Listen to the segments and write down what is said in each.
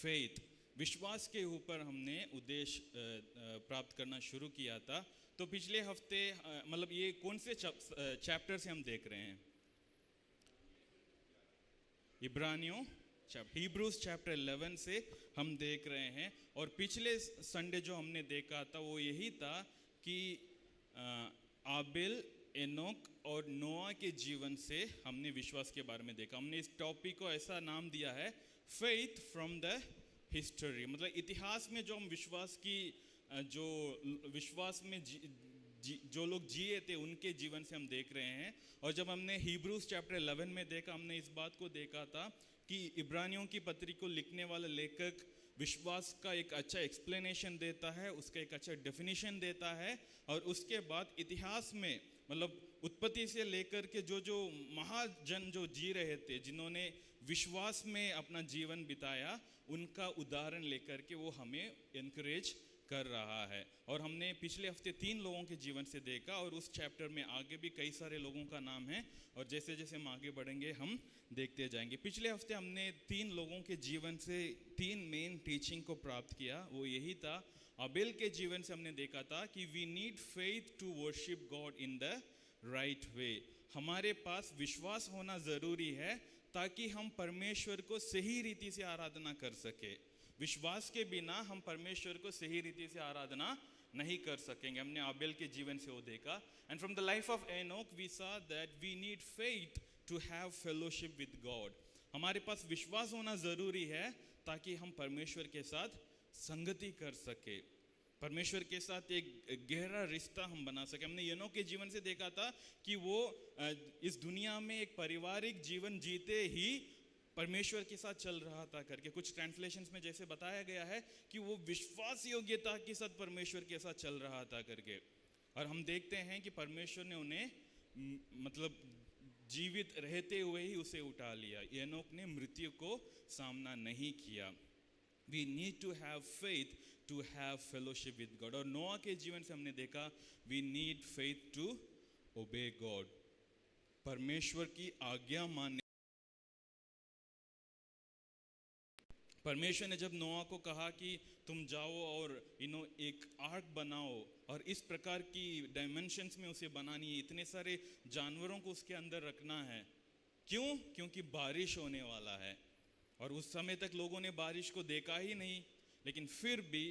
Faith, विश्वास के ऊपर हमने उद्देश्य प्राप्त करना शुरू किया था। तो पिछले हफ्ते मतलब ये कौन से चैप्टर से हम देख रहे हैं? इब्रानियों हिब्रूज चैप्टर 11 से हम देख रहे हैं। और पिछले संडे जो हमने देखा था वो यही था कि आबिल, एनोक और नोआ के जीवन से हमने विश्वास के बारे में देखा। हमने इस टॉपिक को ऐसा नाम दिया है फेथ फ्रॉम द हिस्ट्री, मतलब इतिहास में जो हम विश्वास की जो विश्वास में जो लोग जिए थे उनके जीवन से हम देख रहे हैं। और जब हमने हिब्रूज चैप्टर 11 में देखा, हमने इस बात को देखा था कि इब्रानियों की पत्री को लिखने वाला लेखक विश्वास का एक अच्छा एक्सप्लेनेशन देता है, उसका एक अच्छा डेफिनेशन देता है। और उसके बाद इतिहास में मतलब उत्पत्ति से लेकर के जो महाजन जो जी रहे थे, जिन्होंने विश्वास में अपना जीवन बिताया, उनका उदाहरण लेकर के वो हमें एनकरेज कर रहा है। और हमने पिछले हफ्ते 3 लोगों के जीवन से देखा और उस चैप्टर में आगे भी कई सारे लोगों का नाम है और जैसे जैसे हम आगे बढ़ेंगे हम देखते जाएंगे। पिछले हफ्ते हमने 3 लोगों के जीवन से 3 मेन टीचिंग को प्राप्त किया। वो यही था, अबेल के जीवन से हमने देखा था कि we need faith to worship God in the right way. हमारे पास विश्वास होना ज़रूरी है ताकि हम परमेश्वर को सही रीति से आराधना कर सके। विश्वास के बिना हम परमेश्वर को सही रीति से आराधना नहीं कर सकेंगे। हमने आबेल के जीवन से वो देखा। And from the life of Enoch we saw that we need faith to have fellowship with God. हमारे पास विश्वास होना ज़रूरी है ताकि हम परमेश्वर के साथ संगति कर सके, परमेश्वर के साथ एक गहरा रिश्ता हम बना सके। हमने एनोक के जीवन से देखा था कि वो इस दुनिया में एक पारिवारिक जीवन जीते ही परमेश्वर के साथ चल रहा था करके। कुछ ट्रांसलेशंस में जैसे बताया गया है कि वो विश्वास योग्यता के साथ परमेश्वर के साथ चल रहा था करके। और हम देखते हैं कि परमेश्वर ने उन्हें मतलब जीवित रहते हुए ही उसे उठा लिया। एनोक ने मृत्यु को सामना नहीं किया। We need to have faith to have fellowship with God. और नोआ के जीवन से हमने देखा we need faith to obey God, परमेश्वर की आज्ञा मानने। परमेश्वर ने जब नोआ को कहा कि तुम जाओ और एक आर्क बनाओ और इस प्रकार की डायमेंशंस में उसे बनानी है, इतने सारे जानवरों को उसके अंदर रखना है। क्यों? क्योंकि बारिश होने वाला है। और उस समय तक लोगों ने बारिश को देखा ही नहीं, लेकिन फिर भी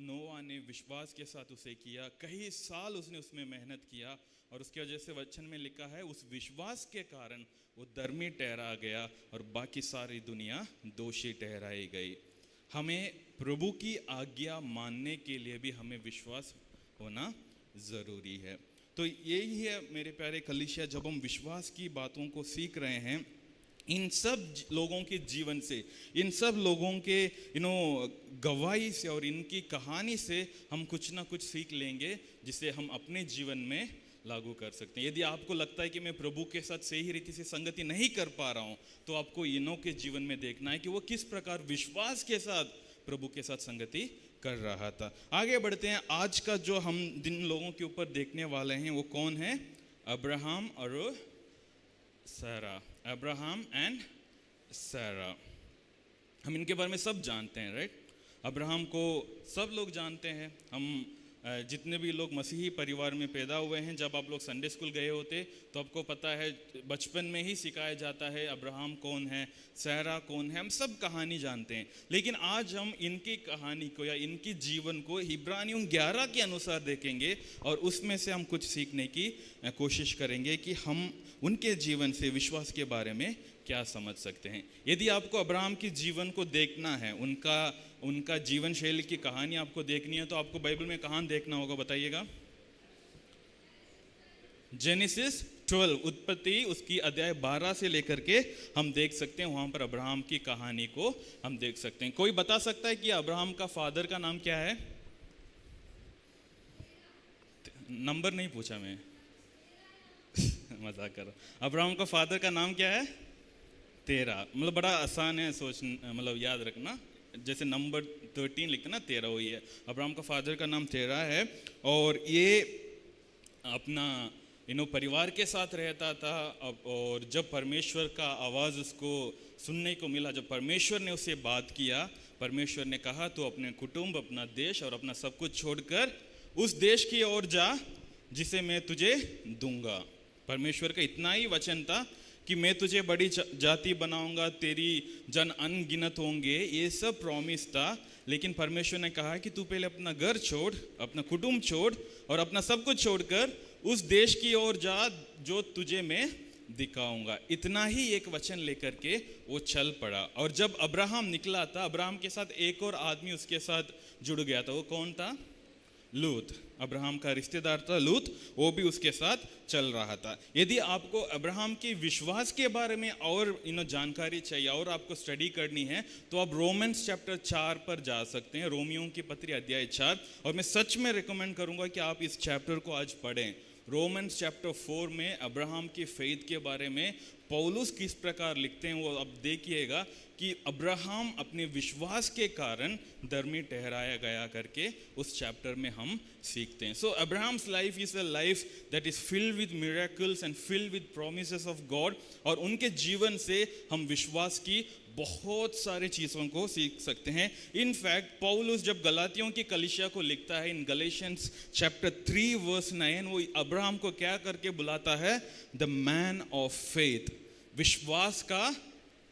नोआ ने विश्वास के साथ उसे किया। कई साल उसने उसमें मेहनत किया और उसकी वजह से वचन में लिखा है उस विश्वास के कारण वो धर्मी ठहरा गया और बाकी सारी दुनिया दोषी ठहराई गई। हमें प्रभु की आज्ञा मानने के लिए भी हमें विश्वास होना ज़रूरी है। तो यही है मेरे प्यारे कलीसिया, जब हम विश्वास की बातों को सीख रहे हैं, इन सब लोगों के जीवन से, इन सब लोगों के गवाही से और इनकी कहानी से हम कुछ ना कुछ सीख लेंगे जिसे हम अपने जीवन में लागू कर सकते हैं। यदि आपको लगता है कि मैं प्रभु के साथ सही रीति से संगति नहीं कर पा रहा हूँ, तो आपको एनोक के जीवन में देखना है कि वो किस प्रकार विश्वास के साथ प्रभु के साथ संगति कर रहा था। आगे बढ़ते हैं। आज का जो हम जिन लोगों के ऊपर देखने वाले हैं वो कौन है? अब्राहम और सारा। अब्राहम एंड सारा, हम इनके बारे में सब जानते हैं, राइट? अब्राहम को सब लोग जानते हैं। हम जितने भी लोग मसीही परिवार में पैदा हुए हैं, जब आप लोग संडे स्कूल गए होते तो आपको पता है बचपन में ही सिखाया जाता है अब्राहम कौन है, सारा कौन है, हम सब कहानी जानते हैं। लेकिन आज हम इनकी कहानी को या इनकी जीवन को इब्रानियों 11 के अनुसार देखेंगे और उसमें से हम कुछ सीखने की कोशिश करेंगे कि हम उनके जीवन से विश्वास के बारे में क्या समझ सकते हैं। यदि आपको अब्राहम के जीवन को देखना है, उनका जीवन शैली की कहानी आपको देखनी है, तो आपको बाइबल में कहाँ देखना होगा बताइएगा? जेनेसिस 12, उत्पत्ति उसकी अध्याय 12 से लेकर के हम देख सकते हैं। वहां पर अब्राहम की कहानी को हम देख सकते हैं। कोई बता सकता है कि अब्राहम का फादर का नाम क्या है? नंबर नहीं पूछा मैं मजाक कर रहा हूं। अब्राहम का फादर का नाम क्या है? 13। मतलब बड़ा आसान है मतलब याद रखना। जैसे नंबर 13 लिखते ना, 13 वही है। अब्राहम का फादर का नाम 13 है और ये अपना परिवार के साथ रहता था। और जब परमेश्वर का आवाज़ उसको सुनने को मिला, जब परमेश्वर ने उससे बात किया, परमेश्वर ने कहा तो अपने कुटुंब, अपना देश और अपना सब कुछ छोड़कर उस देश की ओर जा जिसे मैं तुझे दूंगा। परमेश्वर का इतना ही वचन था कि मैं तुझे बड़ी जाति बनाऊंगा, तेरी जन अनगिनत होंगे, ये सब प्रॉमिस था। लेकिन परमेश्वर ने कहा कि तू पहले अपना घर छोड़, अपना कुटुंब छोड़ और अपना सब कुछ छोड़कर उस देश की ओर जा जो तुझे मैं दिखाऊंगा। इतना ही एक वचन लेकर के वो चल पड़ा। और जब अब्राहम निकला था, अब्राहम के साथ एक और आदमी उसके साथ जुड़ गया था। वो कौन था? लूत। अब्राहम का रिश्तेदार था लूत, वो भी उसके साथ चल रहा था। यदि आपको अब्राहम के विश्वास के बारे में और जानकारी चाहिए और आपको स्टडी करनी है तो आप रोमन्स चैप्टर 4 पर जा सकते हैं, रोमियों की पत्री अध्याय 4। और मैं सच में रिकमेंड करूंगा कि आप इस चैप्टर को आज पढ़ें। रोमन्स चैप्टर 4 में अब्राहम की फेथ के बारे में पौलुस किस प्रकार लिखते हैं वो अब देखिएगा कि अब्राहम अपने विश्वास के कारण धर्मी ठहराया गया करके उस चैप्टर में हम सीखते हैं। So Abraham's life is a life that is filled with miracles and filled with promises of God. और उनके जीवन से हम विश्वास की बहुत सारे चीज़ों को सीख सकते हैं। इनफैक्ट पौलुस जब गलातियों की कलीसिया को लिखता है इन गलेशियंस चैप्टर 3 वर्स 9, वो अब्राहम को क्या करके बुलाता है? द मैन ऑफ फेथ, विश्वास का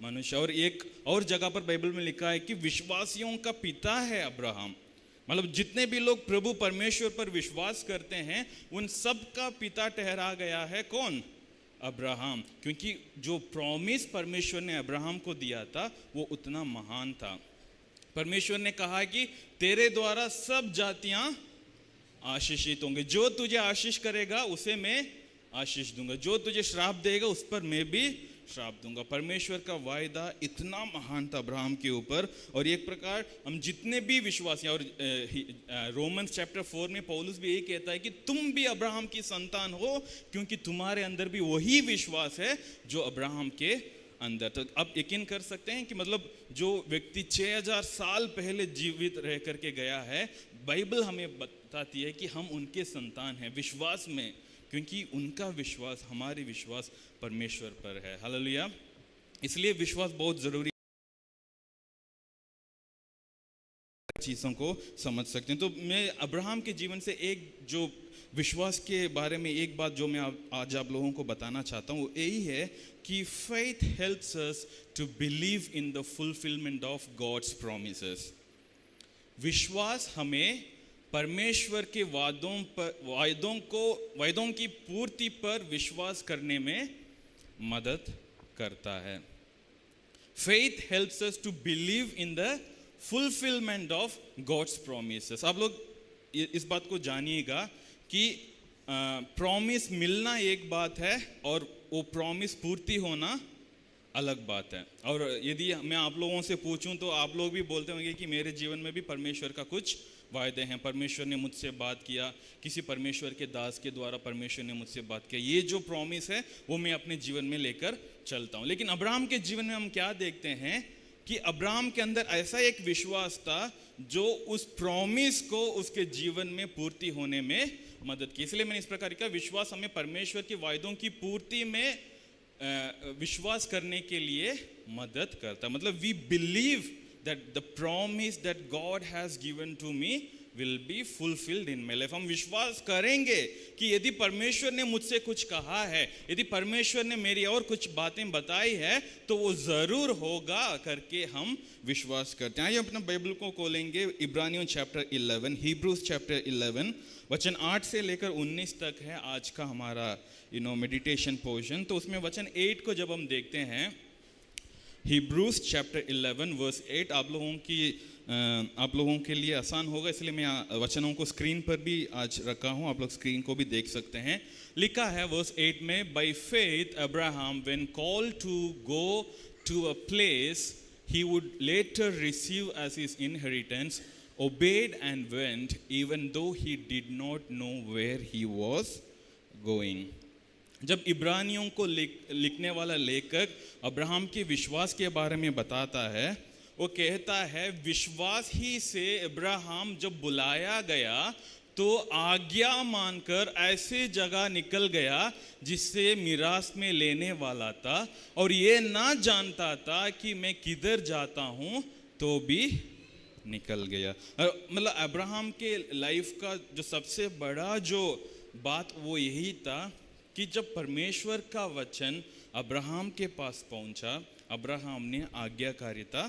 मनुष्य। और एक और जगह पर बाइबल में लिखा है कि विश्वासियों का पिता है अब्राहम। मतलब जितने भी लोग प्रभु परमेश्वर पर विश्वास करते हैं उन सब का पिता ठहरा गया है कौन? अब्राहम। क्योंकि जो प्रॉमिस परमेश्वर ने अब्राहम को दिया था वो उतना महान था। परमेश्वर ने कहा कि तेरे द्वारा सब जातियां आशीषित होंगे, जो तुझे आशीष करेगा उसे मैं आशीष दूंगा, जो तुझे श्राप देगा उस पर मैं भी श्राप दूंगा। परमेश्वर का वायदा इतना महान था अब्राहम के ऊपर। और एक प्रकार हम जितने भी विश्वासी, और रोमन्स चैप्टर 4 में पौलुस भी यही कहता है कि तुम भी अब्राहम की संतान हो क्योंकि तुम्हारे अंदर भी वही विश्वास है जो अब्राहम के अंदर। तो आप यकीन कर सकते हैं कि मतलब जो व्यक्ति 6000 साल पहले जीवित रह करके गया है, बाइबल हमें बताती है कि हम उनके संतान हैं विश्वास में, क्योंकि उनका विश्वास हमारी विश्वास परमेश्वर पर है। हालेलुया। इसलिए विश्वास बहुत जरूरी चीज़ों को समझ सकते हैं। तो मैं अब्राहम के जीवन से एक जो विश्वास के बारे में एक बात जो मैं आज आप लोगों को बताना चाहता हूँ वो यही है कि faith helps us to believe in the fulfillment of God's promises। विश्वास हमें परमेश्वर के वायदों की पूर्ति पर विश्वास करने में मदद करता है। Faith helps us to believe in the fulfillment of God's promises। आप लोग इस बात को जानिएगा कि प्रॉमिस मिलना एक बात है और वो प्रॉमिस पूर्ति होना अलग बात है। और यदि मैं आप लोगों से पूछूं तो आप लोग भी बोलते होंगे कि मेरे जीवन में भी परमेश्वर का कुछ वायदे हैं, परमेश्वर ने मुझसे बात किया, किसी परमेश्वर के दास के द्वारा परमेश्वर ने मुझसे बात किया, ये जो प्रॉमिस है वो मैं अपने जीवन में लेकर चलता हूँ। लेकिन अब्राहम के जीवन में हम क्या देखते हैं कि अब्राहम के अंदर ऐसा एक विश्वास था जो उस प्रॉमिस को उसके जीवन में पूर्ति होने में मदद की। इसलिए मैंने इस प्रकार का विश्वास हमें परमेश्वर के वायदों की पूर्ति में विश्वास करने के लिए मदद करता। मतलब we believe that the promise that God has given to me will be fulfilled in my life। हम विश्वास करेंगे कि यदि परमेश्वर ने मुझसे कुछ कहा है, यदि परमेश्वर ने मेरी और कुछ बातें बताई है तो वो ज़रूर होगा करके हम विश्वास करते हैं। आइए अपना बाइबल को खोलेंगे इब्रानियों चैप्टर 11, हिब्रूज चैप्टर 11 वचन 8 से लेकर 19 तक है आज का हमारा मेडिटेशन पोर्शन। तो उसमें वचन 8 को जब हम देखते हैं, हिब्रूज चैप्टर 11 वर्स 8, आप लोगों के लिए आसान होगा इसलिए मैं वचनों को स्क्रीन पर भी आज रखा हूँ, आप लोग स्क्रीन को भी देख सकते हैं। लिखा है वर्स 8 में, by faith Abraham when called to go to a place he would later receive as his inheritance obeyed and went even though he did not know where he was going। जब इब्रानियों को लिखने वाला लेखक Abraham के विश्वास के बारे में बताता है, वो कहता है विश्वास ही से अब्राहम जब बुलाया गया तो आज्ञा मानकर ऐसे जगह निकल गया जिससे मिरास में लेने वाला था, और ये ना जानता था कि मैं किधर जाता हूँ तो भी निकल गया। मतलब अब्राहम के लाइफ का जो सबसे बड़ा जो बात वो यही था कि जब परमेश्वर का वचन अब्राहम के पास पहुंचा, अब्राहम ने आज्ञाकारिता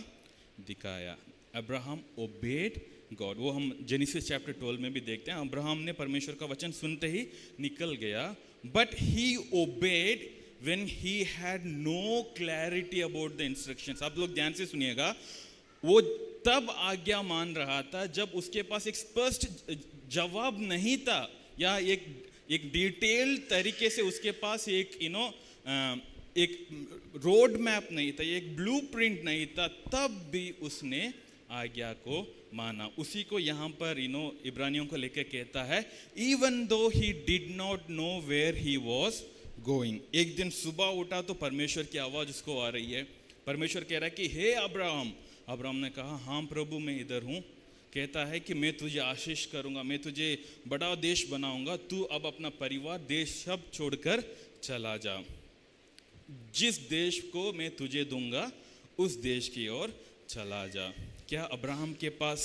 दिखाया। Abraham obeyed God. वो हम जेनेसिस चैप्टर 12 में भी देखते हैं, अब्राहम ने परमेश्वर का वचन सुनते ही निकल गया। But he obeyed when he had no clarity about the instructions। आप लोग ध्यान से सुनिएगा, वो तब आज्ञा मान रहा था जब उसके पास एक स्पष्ट जवाब नहीं था, या एक डिटेल तरीके से उसके पास एक एक रोड मैप नहीं था, एक ब्लूप्रिंट नहीं था, तब भी उसने आज्ञा को माना। उसी को यहाँ पर इब्रानियों को लेकर कहता है, even though he did not know where he was going. एक दिन सुबह उठा तो परमेश्वर की आवाज उसको आ रही है। परमेश्वर कह रहा है कि हे अब्राहम। अब्राहम ने कहा, हाँ प्रभु मैं इधर हूँ। कहता है कि मैं तुझे आशीष करूँगा, मैं तुझे बड़ा देश बनाऊंगा, तू अब अपना परिवार देश सब छोड़कर चला जा, जिस देश को मैं तुझे दूंगा उस देश की ओर चला जा। क्या अब्राहम के पास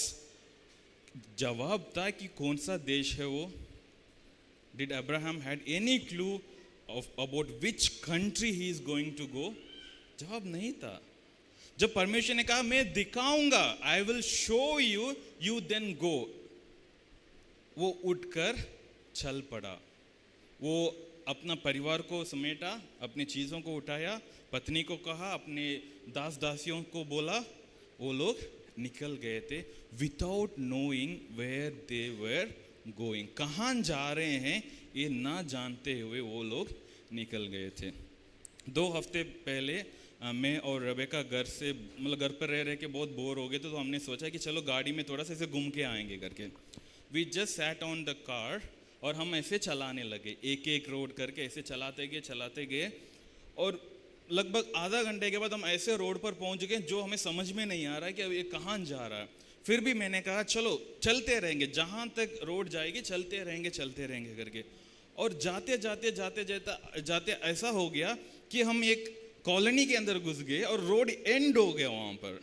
जवाब था कि कौन सा देश है वो? Did Abraham had any clue about which country he is going to go? जवाब नहीं था। जब परमेश्वर ने कहा मैं दिखाऊंगा, I will show you, you then go, वो उठकर चल पड़ा। वो अपना परिवार को समेटा, अपनी चीज़ों को उठाया, पत्नी को कहा, अपने दास दासियों को बोला, वो लोग निकल गए थे without knowing where they were going. कहाँ जा रहे हैं ये ना जानते हुए वो लोग निकल गए थे। 2 हफ्ते पहले मैं और रेबेका घर से मतलब घर पर रह के बहुत बोर हो गए थे, तो हमने सोचा कि चलो गाड़ी में थोड़ा सा ऐसे घूम के आएंगे करके। We just sat on the car और हम ऐसे चलाने लगे, एक एक रोड करके ऐसे चलाते गए और लगभग आधा घंटे के बाद हम ऐसे रोड पर पहुंच गए जो हमें समझ में नहीं आ रहा है कि अब ये कहाँ जा रहा है। फिर भी मैंने कहा चलो चलते रहेंगे, जहाँ तक रोड जाएगी चलते रहेंगे करके। और जाते ऐसा हो गया कि हम एक कॉलोनी के अंदर घुस गए और रोड एंड हो गया वहाँ पर।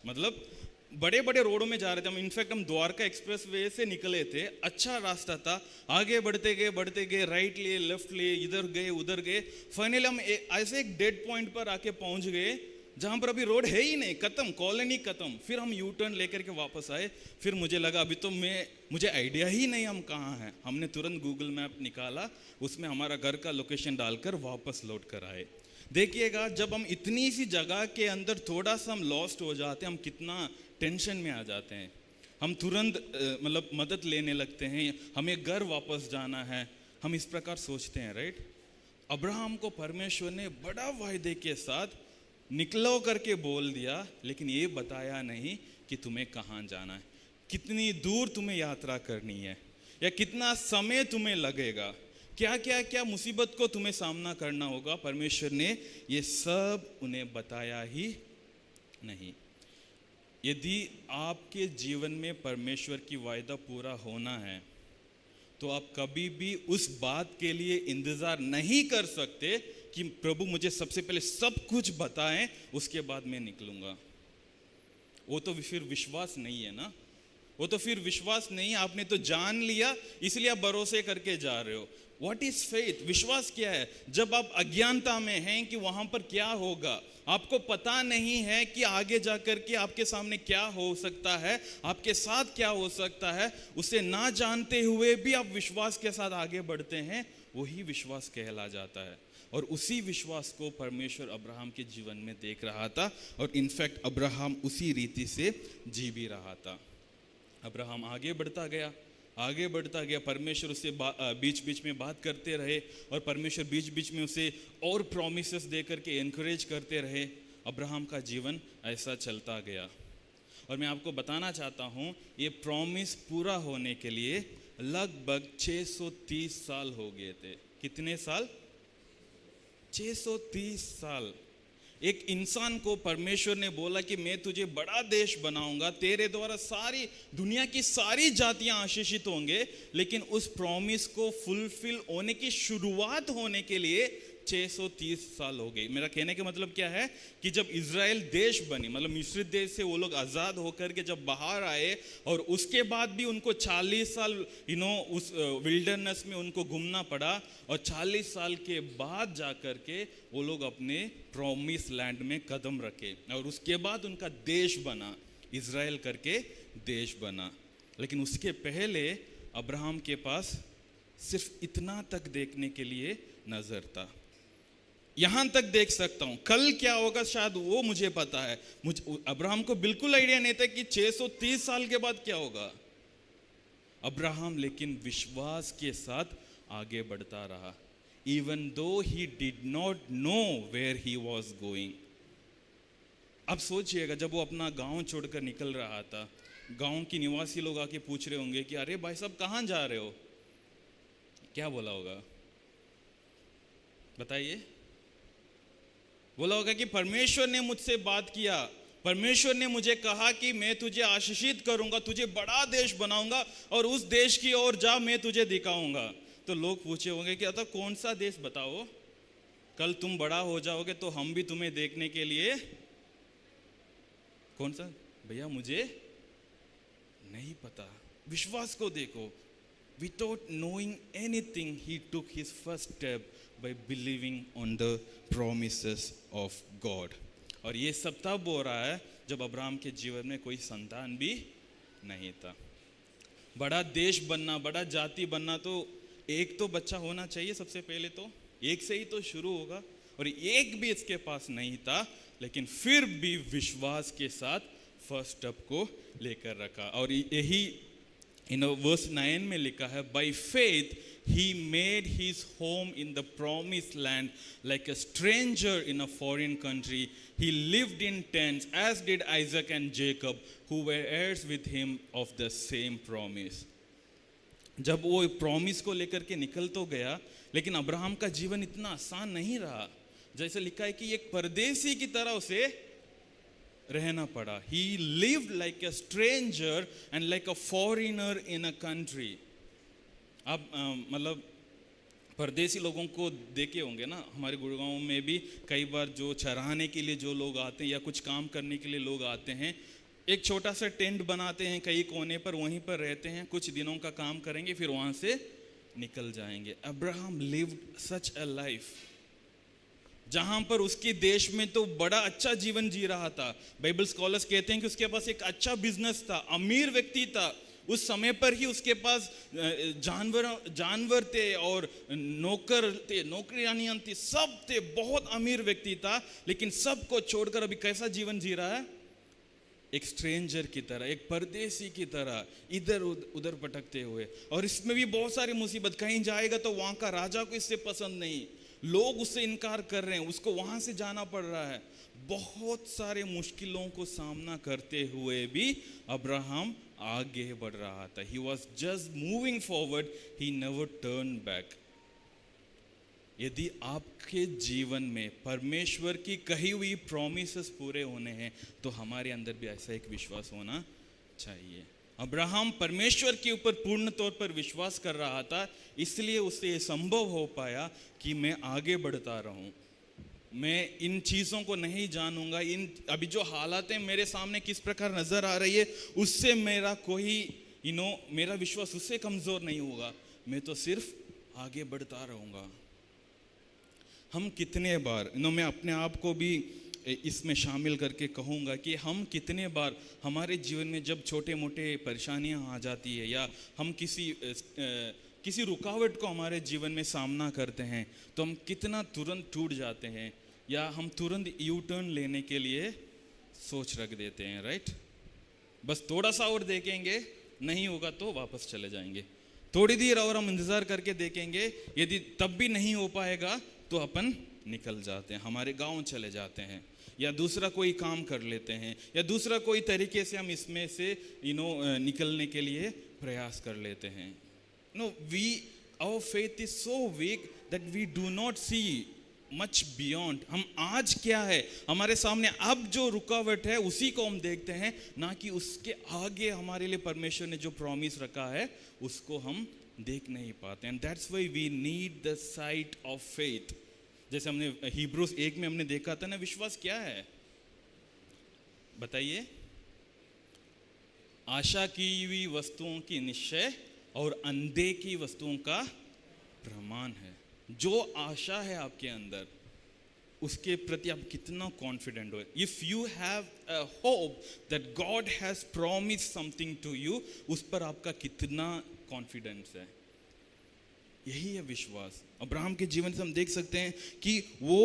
मतलब बड़े बड़े रोडों में जा रहे थे हम। इनफैक्ट हम द्वारका एक्सप्रेस वे से निकले थे, अच्छा रास्ता था, आगे बढ़ते गए, राइट लिए लेफ्ट लिए, इधर गए उधर गए। फाइनली हम ऐसे एक डेड पॉइंट पर आके पहुंच गए जहां पर अभी रोड है ही नहीं, खत्म, कॉलोनी खत्म। फिर हम यू टर्न लेकर के वापस आए। फिर मुझे लगा अभी तो मुझे आइडिया ही नहीं हम कहाँ हैं। हमने तुरंत गूगल मैप निकाला, उसमें हमारा घर का लोकेशन डालकर वापस लौट कर आए। देखिएगा, जब हम इतनी सी जगह के अंदर थोड़ा सा हम लॉस्ट हो जाते हैं, हम कितना टेंशन में आ जाते हैं। हम तुरंत मतलब मदद लेने लगते हैं, हमें घर वापस जाना है, हम इस प्रकार सोचते हैं, राइट। अब्राहम को परमेश्वर ने बड़ा वायदे के साथ निकलो करके बोल दिया, लेकिन ये बताया नहीं कि तुम्हें कहाँ जाना है, कितनी दूर तुम्हें यात्रा करनी है, या कितना समय तुम्हें लगेगा, क्या मुसीबत को तुम्हें सामना करना होगा। परमेश्वर ने ये सब उन्हें बताया ही नहीं। यदि आपके जीवन में परमेश्वर की वायदा पूरा होना है तो आप कभी भी उस बात के लिए इंतजार नहीं कर सकते कि प्रभु मुझे सबसे पहले सब कुछ बताएं उसके बाद मैं निकलूंगा। वो तो फिर विश्वास नहीं है ना, वो तो फिर विश्वास नहीं है। आपने तो जान लिया इसलिए आप भरोसे करके जा रहे हो। What is faith? विश्वास क्या है? जब आप अज्ञानता में हैं कि वहां पर क्या होगा, आपको पता नहीं है कि आगे जाकर के आपके सामने क्या हो सकता है, आपके साथ क्या हो सकता है, उसे ना जानते हुए भी आप विश्वास के साथ आगे बढ़ते हैं, वही विश्वास कहला जाता है। और उसी विश्वास को परमेश्वर अब्राहम के जीवन में देख रहा था, और इनफैक्ट अब्राहम उसी रीति से जी भी रहा था। अब्राहम आगे बढ़ता गया। परमेश्वर उससे बीच बीच में बात करते रहे, और परमेश्वर बीच बीच में उसे और प्रॉमिसेस दे करके एनकरेज करते रहे। अब्राहम का जीवन ऐसा चलता गया, और मैं आपको बताना चाहता हूँ ये प्रॉमिस पूरा होने के लिए लगभग 630 साल हो गए थे। कितने साल? 630 साल। एक इंसान को परमेश्वर ने बोला कि मैं तुझे बड़ा देश बनाऊंगा, तेरे द्वारा सारी दुनिया की सारी जातियां आशीषित होंगे, लेकिन उस प्रॉमिस को फुलफिल होने की शुरुआत होने के लिए 630 साल हो गए। मेरा कहने का मतलब क्या है कि जब इज़राइल देश बनी, मतलब मिस्र देश से वो लोग आज़ाद होकर के जब बाहर आए, और उसके बाद भी उनको 40 साल उस विल्डरनेस में उनको घूमना पड़ा, और 40 साल के बाद जा कर के वो लोग अपने प्रॉमिस लैंड में कदम रखे, और उसके बाद उनका देश बना, इज़राइल करके देश बना। लेकिन उसके पहले अब्राहम के पास सिर्फ इतना तक देखने के लिए नजर था। यहां तक देख सकता हूं, कल क्या होगा शायद वो मुझे पता है, मुझे अब्राहम को बिल्कुल आइडिया नहीं था कि 630 साल के बाद क्या होगा। अब्राहम लेकिन विश्वास के साथ आगे बढ़ता रहा, even though he did not know where he was going. अब सोचिएगा, जब वो अपना गांव छोड़कर निकल रहा था, गांव के निवासी लोग आके पूछ रहे होंगे कि अरे भाई साहब कहां जा रहे हो, क्या बोला होगा बताइए? बोला होगा कि परमेश्वर ने मुझसे बात किया, परमेश्वर ने मुझे कहा कि मैं तुझे आशीषित करूंगा, तुझे बड़ा देश बनाऊंगा, और उस देश की ओर जा, मैं तुझे दिखाऊंगा। तो लोग पूछे होंगे कि अतः कौन सा देश बताओ, कल तुम बड़ा हो जाओगे तो हम भी तुम्हें देखने के लिए, कौन सा भैया मुझे नहीं पता। विश्वास को देखो, without knowing anything he took his first step by believing on the promises of God। और ये सब तब हो रहा है जब अब्राहम के जीवन में कोई संतान भी नहीं था। बड़ा देश बनना, बड़ा जाति बनना, तो एक तो बच्चा होना चाहिए सबसे पहले, तो एक से ही तो शुरू होगा, और एक भी इसके पास नहीं था, लेकिन फिर भी विश्वास के साथ फर्स्ट स्टेप को लेकर रखा। और यही वर्स 9 में लिखा है, by faith he made his home in the promised land like a stranger in a foreign country. He lived in tents as did Isaac and Jacob who were heirs with him of the same promise। जब वो promise को लेकर के निकल तो गया, लेकिन Abraham का जीवन इतना आसान नहीं रहा। जैसे लिखा है कि एक परदेसी की तरह उसे रहना पड़ा। He lived like a stranger and like a foreigner in a country। आप मतलब परदेसी लोगों को देखे होंगे ना, हमारे गुड़गांव में भी कई बार जो चराने के लिए जो लोग आते हैं या कुछ काम करने के लिए लोग आते हैं, एक छोटा सा टेंट बनाते हैं कहीं कोने पर, वहीं पर रहते हैं, कुछ दिनों का काम करेंगे, फिर वहाँ से निकल जाएंगे। Abraham lived such a life जहां पर उसके देश में तो बड़ा अच्छा जीवन जी रहा था। बाइबल स्कॉलर्स कहते हैं कि उसके पास एक अच्छा बिजनेस था, अमीर व्यक्ति था। उस समय पर ही उसके पास जानवर थे और नौकर थे, नौकरियां थी, सब थे, बहुत अमीर व्यक्ति था। लेकिन सबको छोड़कर अभी कैसा जीवन जी रहा है? एक स्ट्रेंजर की तरह, एक परदेसी की तरह इधर उधर भटकते हुए। और इसमें भी बहुत सारी मुसीबत, कहीं जाएगा तो वहां का राजा को इससे पसंद नहीं, लोग उससे इनकार कर रहे हैं, उसको वहां से जाना पड़ रहा है। बहुत सारे मुश्किलों को सामना करते हुए भी अब्राहम आगे बढ़ रहा था। He was just moving forward, he never turn back. यदि आपके जीवन में परमेश्वर की कही हुई प्रॉमिसेस पूरे होने हैं, तो हमारे अंदर भी ऐसा एक विश्वास होना चाहिए। अब्राहम परमेश्वर के ऊपर पूर्ण तौर पर विश्वास कर रहा था, इसलिए उससे ये संभव हो पाया कि मैं आगे बढ़ता रहूं। मैं इन चीज़ों को नहीं जानूंगा, इन अभी जो हालातें मेरे सामने किस प्रकार नजर आ रही है, उससे मेरा कोई मेरा विश्वास उससे कमजोर नहीं होगा, मैं तो सिर्फ आगे बढ़ता रहूंगा। हम कितने बार मैं अपने आप को भी इसमें शामिल करके कहूँगा कि हम कितने बार हमारे जीवन में जब छोटे मोटे परेशानियाँ आ जाती है, या हम किसी रुकावट को हमारे जीवन में सामना करते हैं, तो हम कितना तुरंत टूट जाते हैं, या हम तुरंत यू टर्न लेने के लिए सोच रख देते हैं, राइट? बस थोड़ा सा और देखेंगे, नहीं होगा तो वापस चले जाएंगे। थोड़ी देर और हम इंतज़ार करके देखेंगे, यदि तब भी नहीं हो पाएगा तो अपन निकल जाते हैं, हमारे गांव चले जाते हैं, या दूसरा कोई काम कर लेते हैं, या दूसरा कोई तरीके से हम इसमें से निकलने के लिए प्रयास कर लेते हैं। Our faith is so weak that we do not see much beyond। हम आज क्या है हमारे सामने, अब जो रुकावट है उसी को हम देखते हैं, ना कि उसके आगे हमारे लिए परमेश्वर ने जो प्रॉमिस रखा है उसको हम देख नहीं पाते। And that's why we need the sight of faith. जैसे हमने हिब्रूस 1 में हमने देखा था ना, विश्वास क्या है बताइए? आशा की हुई वस्तुओं की निश्चय और अनदेखी वस्तुओं का प्रमाण है। जो आशा है आपके अंदर, उसके प्रति आप कितना कॉन्फिडेंट हो। If you have a hope that God has promise something to you, उस पर आपका कितना कॉन्फिडेंस है, यही है विश्वास। अब्राहम के जीवन से हम देख सकते हैं कि वो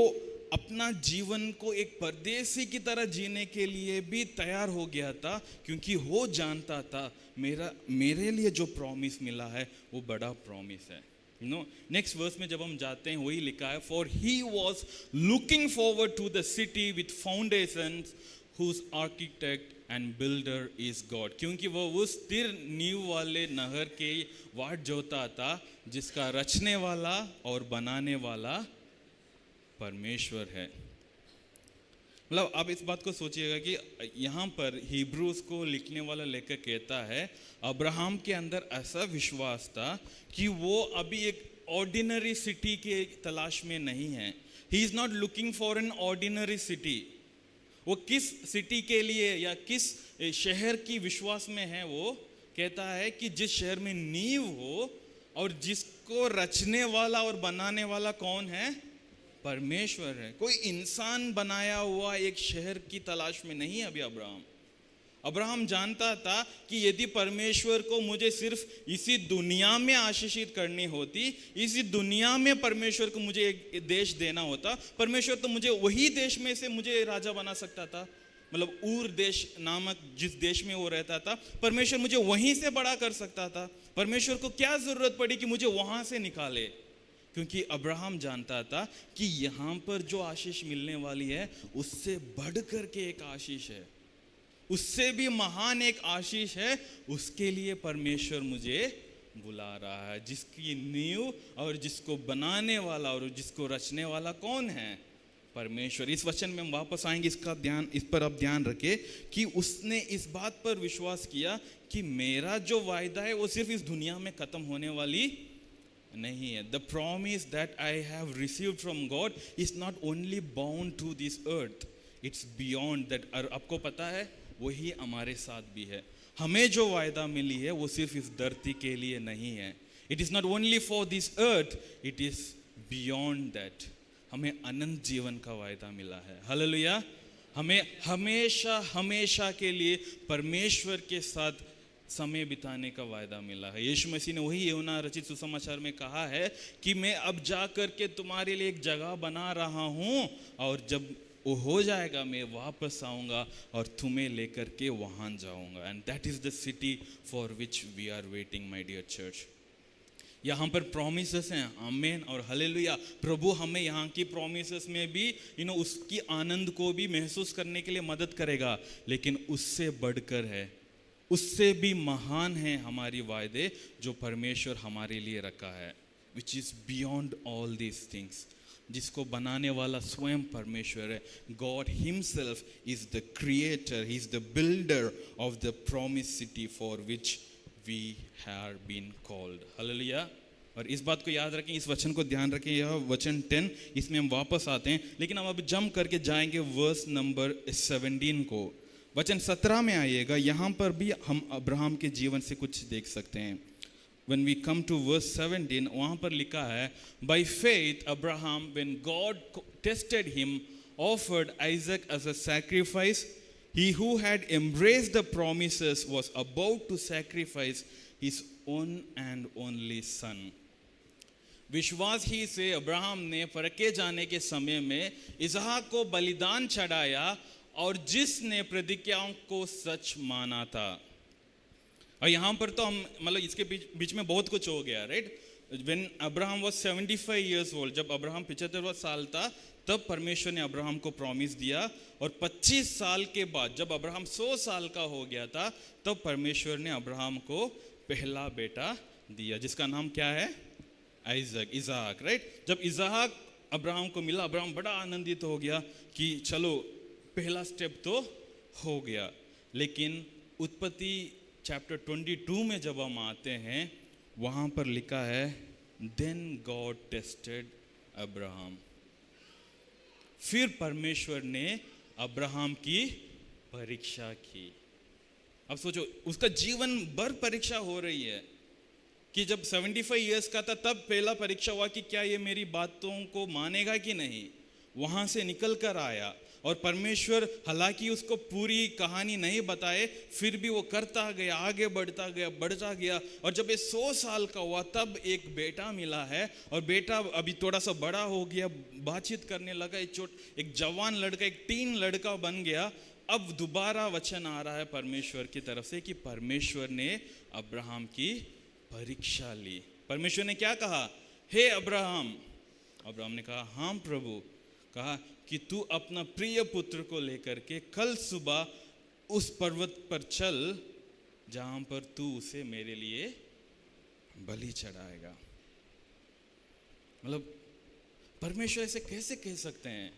अपना जीवन को एक परदेसी की तरह जीने के लिए भी तैयार हो गया था, क्योंकि वो जानता था मेरे लिए जो प्रॉमिस मिला है वो बड़ा प्रॉमिस है। नेक्स्ट वर्स में जब हम जाते हैं, वही लिखा है, for he was looking forward to the city with foundations whose architect and builder is God. क्योंकि वो उस स्थिर नींव वाले नहर के वाट जोता था जिसका रचने वाला और बनाने वाला परमेश्वर है। मतलब आप इस बात को सोचिएगा कि यहाँ पर हिब्रूस को लिखने वाला लेखक कहता है अब्राहम के अंदर ऐसा विश्वास था कि वो अभी एक ऑर्डिनरी सिटी के तलाश में नहीं है। He is not looking for an ordinary city. वो किस सिटी के लिए या किस शहर की विश्वास में है, वो कहता है कि जिस शहर में नींव हो और जिसको रचने वाला और बनाने वाला कौन है? परमेश्वर है। कोई इंसान बनाया हुआ एक शहर की तलाश में नहीं है अभी अब्राहम जानता था कि यदि परमेश्वर को मुझे सिर्फ इसी दुनिया में आशीषित करनी होती, इसी दुनिया में परमेश्वर को मुझे एक देश देना होता, परमेश्वर तो मुझे वही देश में से मुझे राजा बना सकता था। मतलब ऊर देश नामक जिस देश में वो रहता था, परमेश्वर मुझे वहीं से बड़ा कर सकता था। परमेश्वर को क्या जरूरत पड़ी कि मुझे वहां से निकाले? क्योंकि अब्राहम जानता था कि यहाँ पर जो आशीष मिलने वाली है उससे बढ़कर के एक आशीष है, उससे भी महान एक आशीष है। उसके लिए परमेश्वर मुझे बुला रहा है, जिसकी नींव और जिसको बनाने वाला और जिसको रचने वाला कौन है? परमेश्वर। इस वचन में हम वापस आएंगे, इस पर आप ध्यान रखें कि उसने इस बात पर विश्वास किया कि मेरा जो वायदा है वो सिर्फ इस दुनिया में खत्म होने वाली नहीं है। The promise that I have received from God is not only bound to this earth, it's beyond that. और आपको पता है वही हमारे साथ भी है। हमें जो वायदा मिली है वो सिर्फ इस धरती के लिए नहीं है। It is not only for this earth, it is beyond that. हमें अनंत जीवन का वायदा मिला है। हालेलुया। हमें हमेशा हमेशा के लिए परमेश्वर के साथ समय बिताने का वायदा मिला है। यीशु मसीह ने वही यूहन्ना रचित सुसमाचार में कहा है कि मैं अब जा करके तुम्हारे लिए एक जगह बना रहा हूँ, और जब वो हो जाएगा मैं वापस आऊँगा और तुम्हें लेकर के वहाँ जाऊँगा। And that is the city for which we are waiting my dear church. यहाँ पर प्रॉमिसेस हैं, आमेन और हालेलुया। प्रभु हमें यहाँ की प्रॉमिसेस में भी उसकी आनंद को भी महसूस करने के लिए मदद करेगा। लेकिन उससे बढ़कर है, उससे भी महान है हमारी वायदे जो परमेश्वर हमारे लिए रखा है, which is beyond all these things, जिसको बनाने वाला स्वयं परमेश्वर है। God himself is the creator, he is the builder of the promise city for which we have been called. Hallelujah. और इस बात को याद रखें, इस वचन को ध्यान रखें। यह वचन 10, इसमें हम वापस आते हैं, लेकिन हम अब जंप करके जाएंगे वर्स नंबर 17 को। वचन 17 में आइएगा। यहाँ पर भी हम अब्राहम के जीवन से कुछ देख सकते हैं। When we come to verse 17, वहाँ पर लिखा है, by faith Abraham, when God tested him, offered Isaac as a sacrifice. He who had embraced the promises was about to sacrifice his own and only son. विश्वास ही से Abraham ने परखे जाने के समय में इसहाक को बलिदान चढ़ाया, और जिसने प्रतिज्ञाओं को सच माना था। और यहाँ पर तो हम मतलब इसके बीच में बहुत कुछ हो गया, right. When Abraham was 75 years old, जब अब्राहम 75 साल था, तब परमेश्वर ने अब्राहम को प्रॉमिस दिया। और 25 साल के बाद जब अब्राहम 100 साल का हो गया था, तब परमेश्वर ने अब्राहम को पहला बेटा दिया, जिसका नाम क्या है? इसहाक, राइट। जब इसहाक अब्राहम को मिला, अब्राहम बड़ा आनंदित हो गया कि चलो पहला स्टेप तो हो गया। लेकिन उत्पत्ति चैप्टर 22 में जब हम आते हैं, वहाँ पर लिखा है, देन गॉड टेस्टेड अब्राहम। फिर परमेश्वर ने अब्राहम की परीक्षा की। अब सोचो, उसका जीवन भर परीक्षा हो रही है कि जब 75 इयर्स का था तब पहला परीक्षा हुआ कि क्या ये मेरी बातों को मानेगा कि नहीं। वहां से निकल कर आया और परमेश्वर हालांकि उसको पूरी कहानी नहीं बताए, फिर भी वो करता गया, आगे बढ़ता गया। और जब ये 100 साल का हुआ तब एक बेटा मिला है, और बेटा अभी थोड़ा सा बड़ा हो गया, बातचीत करने लगा, एक जवान लड़का, एक टीन लड़का बन गया। अब दोबारा वचन आ रहा है परमेश्वर की तरफ से कि परमेश्वर ने अब्राहम की परीक्षा ली। परमेश्वर ने क्या कहा? हे अब्राहम। अब्राहम ने कहा हाँ प्रभु। कहा कि तू अपना प्रिय पुत्र को लेकर के कल सुबह उस पर्वत पर चल जहां पर तू उसे मेरे लिए बलि चढ़ाएगा। मतलब परमेश्वर ऐसे कैसे कह सकते हैं?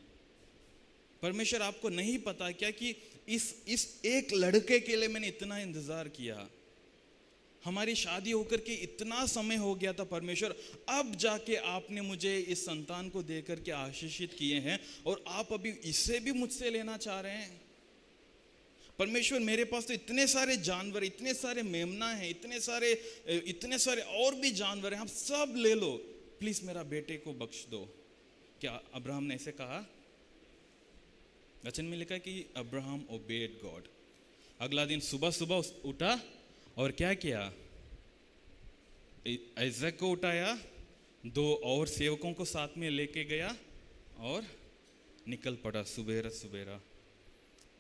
परमेश्वर आपको नहीं पता क्या कि इस एक लड़के के लिए मैंने इतना इंतजार किया, हमारी शादी होकर के इतना समय हो गया था परमेश्वर, अब जाके आपने मुझे इस संतान को देकर के आशीषित किए हैं और आप अभी इसे भी मुझसे लेना चाह रहे हैं। परमेश्वर मेरे पास तो इतने सारे जानवर, इतने सारे मेमना हैं, इतने सारे और भी जानवर हैं, आप सब ले लो, प्लीज मेरा बेटे को बख्श दो। क्या अब्राहम ने ऐसे कहा? वचन में लिखा कि अब्राहम ओबेड गॉड। अगला दिन सुबह सुबह उठा और क्या किया? आइजक को उठाया, 2 और सेवकों को साथ में लेके गया और निकल पड़ा सुबेरा सुबेरा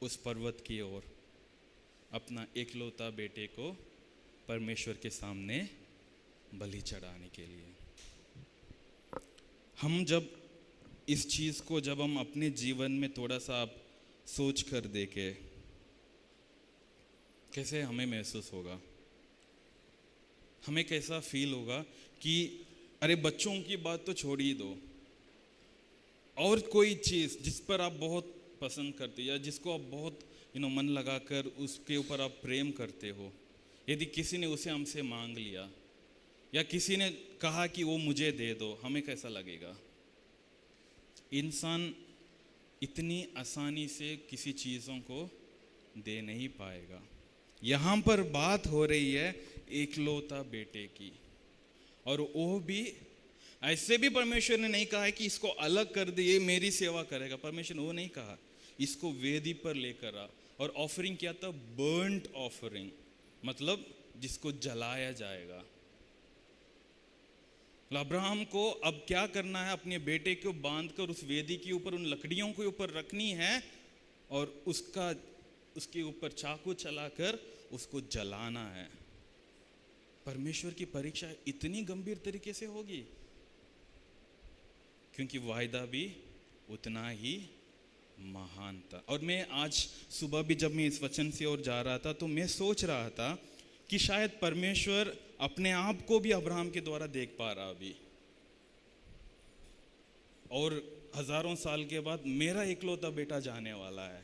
उस पर्वत की ओर, अपना एकलौता बेटे को परमेश्वर के सामने बलि चढ़ाने के लिए। हम जब इस चीज को जब हम अपने जीवन में थोड़ा सा आप सोच कर देखें, कैसे हमें महसूस होगा? हमें कैसा फील होगा कि अरे बच्चों की बात तो छोड़ ही दो, और कोई चीज़ जिस पर आप बहुत पसंद करते हो या जिसको आप बहुत मन लगाकर उसके ऊपर आप प्रेम करते हो, यदि किसी ने उसे हमसे मांग लिया या किसी ने कहा कि वो मुझे दे दो, हमें कैसा लगेगा? इंसान इतनी आसानी से किसी चीज़ों को दे नहीं पाएगा। यहाँ पर बात हो रही है एकलौता बेटे की, और वो भी ऐसे भी परमेश्वर ने नहीं कहा है कि इसको अलग कर दे, ये मेरी सेवा करेगा। परमेश्वर ने वो नहीं कहा, इसको वेदी पर लेकर आ और ऑफरिंग किया था, बर्न्ट ऑफरिंग, मतलब जिसको जलाया जाएगा। अब्राहम को अब क्या करना है? अपने बेटे को बांधकर उस वेदी के ऊपर, उन लकड़ियों के ऊपर रखनी है और उसके ऊपर चाकू चलाकर उसको जलाना है। परमेश्वर की परीक्षा इतनी गंभीर तरीके से होगी क्योंकि वायदा भी उतना ही महान था। और मैं आज सुबह भी जब मैं इस वचन से और जा रहा था तो मैं सोच रहा था कि शायद परमेश्वर अपने आप को भी अब्राहम के द्वारा देख पा रहा अभी, और हजारों साल के बाद मेरा एकलौता बेटा जाने वाला है,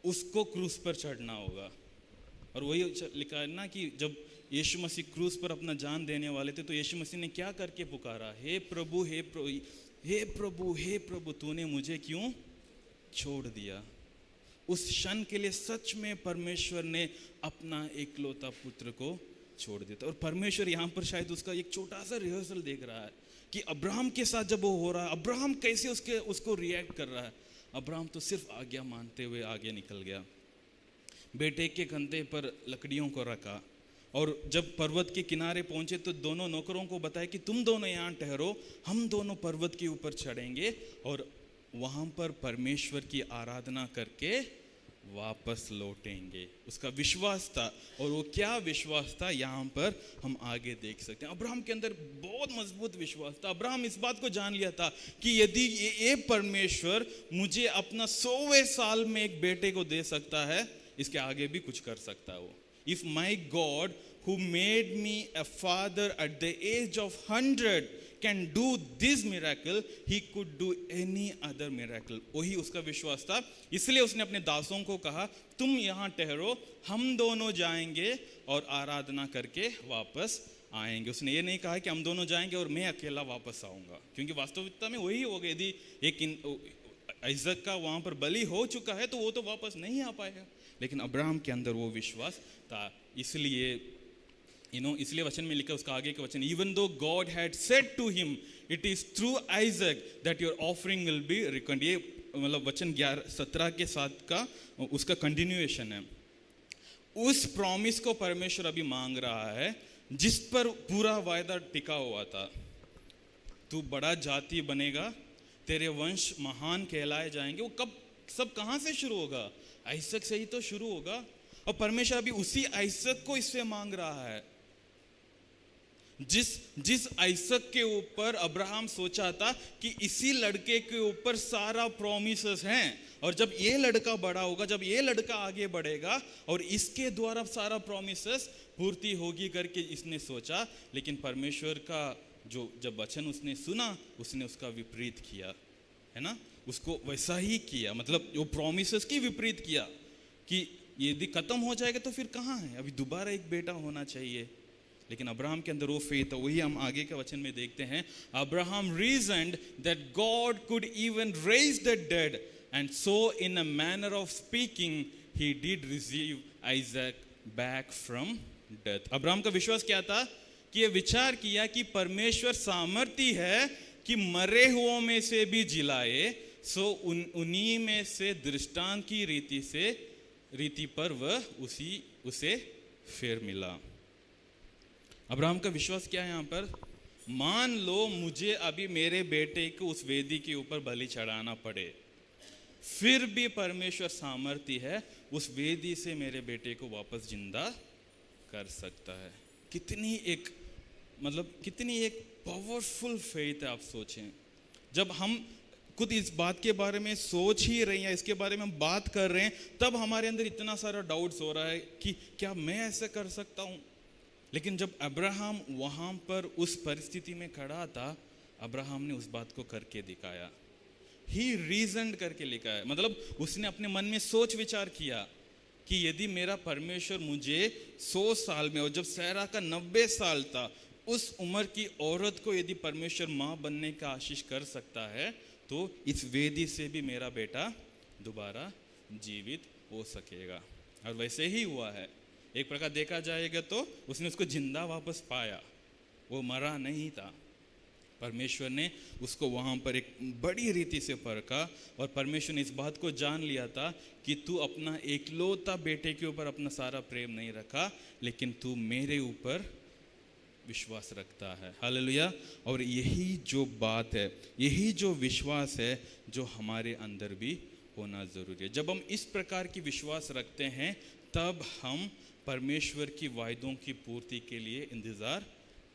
उसको क्रूस पर चढ़ना होगा। और वही लिखा है ना कि जब यीशु मसीह क्रूस पर अपना जान देने वाले थे तो यीशु मसीह ने क्या करके पुकारा? हे प्रभु हे प्रभु हे प्रभु हे प्रभु, तूने मुझे क्यों छोड़ दिया? उस क्षण के लिए सच में परमेश्वर ने अपना एकलौता पुत्र को छोड़ दिया। और परमेश्वर यहाँ पर शायद उसका एक छोटा सा रिहर्सल देख रहा है कि अब्राहम के साथ जब वो हो रहा है, अब्राहम कैसे उसको रिएक्ट कर रहा है। अब्राहम तो सिर्फ आज्ञा मानते हुए आगे निकल गया, बेटे के कंधे पर लकड़ियों को रखा, और जब पर्वत के किनारे पहुंचे तो दोनों नौकरों को बताया कि तुम दोनों यहाँ ठहरो, हम दोनों पर्वत के ऊपर चढ़ेंगे और वहां पर परमेश्वर की आराधना करके वापस लौटेंगे। उसका विश्वास था, और वो क्या विश्वास था यहाँ पर हम आगे देख सकते हैं। अब्राहम के अंदर बहुत मजबूत विश्वास था। अब्राहम इस बात को जान लिया था कि यदि ये परमेश्वर मुझे अपना 100वें साल में एक बेटे को दे सकता है, इसके आगे भी कुछ कर सकता है वो। If my God who made me a father at the age of 100 can do this miracle, he could do any other miracle. वही उसका विश्वास था। इसलिए उसने अपने दासों को कहा, तुम यहाँ ठहरो, हम दोनों जाएंगे और आराधना करके वापस आएंगे। उसने ये नहीं कहा कि हम दोनों जाएंगे और मैं अकेला वापस आऊँगा, क्योंकि वास्तविकता में वही होगा। यदि आइजक का वहाँ पर बलि हो चुका है तो वो तो वापस नहीं आ पाएगा, लेकिन अब्राहम के अंदर वो विश्वास था। इसलिए इसलिए वचन में लिखा उसका आगे के वचन, even though God had said to him it is through Isaac that your offering will be record. ये मतलब वचन 17 के 7 का उसका कंटिन्यूएशन है। उस प्रॉमिस को परमेश्वर अभी मांग रहा है जिस पर पूरा वायदा टिका हुआ था। तू बड़ा जाति बनेगा, तेरे वंश महान कहलाए जाएंगे। वो कब सब कहां से शुरू होगा? आइसक से ही तो शुरू होगा। और परमेश्वर अभी उसी आइसक को इससे मांग रहा है जिस आइसक के ऊपर अब्राहम सोचा था कि इसी लड़के के ऊपर सारा प्रॉमिसेस हैं, और जब ये लड़का बड़ा होगा, जब ये लड़का आगे बढ़ेगा और इसके द्वारा सारा प्रॉमिसेस पूर्ति होगी करके इसने सोचा। लेकिन परमेश्वर का जब वचन उसने सुना, उसने उसका विपरीत किया, है ना, उसको वैसा ही किया। मतलब वो प्रॉमिसेस की विपरीत किया कि यदि खत्म हो जाएगा तो फिर कहाँ है, अभी दोबारा एक बेटा होना चाहिए। लेकिन अब्राहम के अंदर वो फेथ है, वही हम आगे के वचन में देखते हैं। Abraham reasoned that God could even raise the dead and so in a manner of speaking he did receive Isaac back from death. अब्राहम का विश्वास क्या था कि ये विचार किया कि परमेश्वर सामर्थी है कि मरे हुओं में से भी जिलाए। सो उन्हीं में से दृष्टांत की रीति पर वह उसे फिर मिला। अब्राहम का विश्वास क्या है यहाँ पर? मान लो मुझे अभी मेरे बेटे को उस वेदी के ऊपर बलि चढ़ाना पड़े, फिर भी परमेश्वर सामर्थी है उस वेदी से मेरे बेटे को वापस जिंदा कर सकता है। कितनी एक पावरफुल फेथ है। आप सोचें, जब हम खुद इस बात के बारे में सोच ही रहे हैं, इसके बारे में हम बात कर रहे हैं, तब हमारे अंदर इतना सारा डाउट्स हो रहा है कि क्या मैं ऐसा कर सकता हूँ। लेकिन जब अब्राहम वहाँ पर उस परिस्थिति में खड़ा था, अब्राहम ने उस बात को करके दिखाया। ही रीजन्ड करके लिखा है, मतलब उसने अपने मन में सोच विचार किया कि यदि मेरा परमेश्वर मुझे 100 साल में, और जब सैरा का 90 साल था, उस उम्र की औरत को यदि परमेश्वर माँ बनने का आशीष कर सकता है, तो इस वेदी से भी मेरा बेटा दोबारा जीवित हो सकेगा। और वैसे ही हुआ है। एक प्रकार देखा जाएगा तो उसने उसको जिंदा वापस पाया, वो मरा नहीं था। परमेश्वर ने उसको वहाँ पर एक बड़ी रीति से परखा, और परमेश्वर ने इस बात को जान लिया था कि तू अपना एकलौता बेटे के ऊपर अपना सारा प्रेम नहीं रखा, लेकिन तू मेरे ऊपर विश्वास रखता है। हालेलुया। और यही जो बात है, यही जो विश्वास है, जो हमारे अंदर भी होना जरूरी है। जब हम इस प्रकार की विश्वास रखते हैं, तब हम परमेश्वर की वायदों की पूर्ति के लिए इंतजार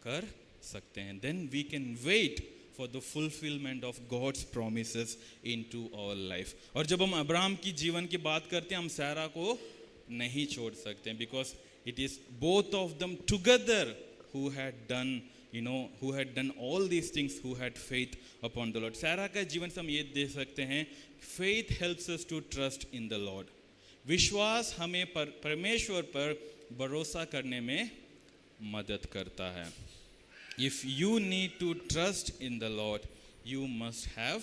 कर सकते हैं। Then we can wait for the fulfilment of God's promises into our life. और जब हम अब्राहम की जीवन की बात करते हैं, हम सारा को नहीं छोड़ सकते, because it is both of them together who had done all these things, who had faith upon the Lord. सारा का जीवन से हम ये देख सकते हैं, faith helps us to trust in the Lord. विश्वास हमें परमेश्वर पर भरोसा करने में मदद करता है। If you need to trust in the Lord, you must have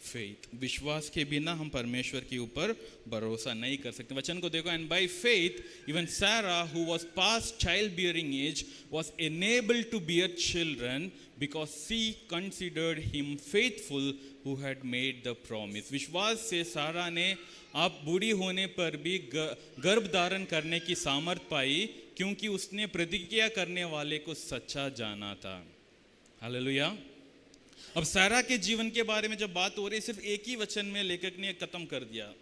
faith. विश्वास के बिना हम परमेश्वर के ऊपर भरोसा नहीं कर सकते। वचन को देखो, and by faith even Sarah, who was past childbearing age, was enabled to bear children because she considered him faithful who had made the promise. विश्वास से सारा ने आप बूढ़ी होने पर भी गर्भ धारण करने की सामर्थ पाई, क्योंकि उसने प्रतिज्ञा करने वाले को सच्चा जाना था। हालेलुया। अब सारा के जीवन के बारे में जब बात हो रही है, सिर्फ एक ही वचन में लेखक ने खत्म कर दिया।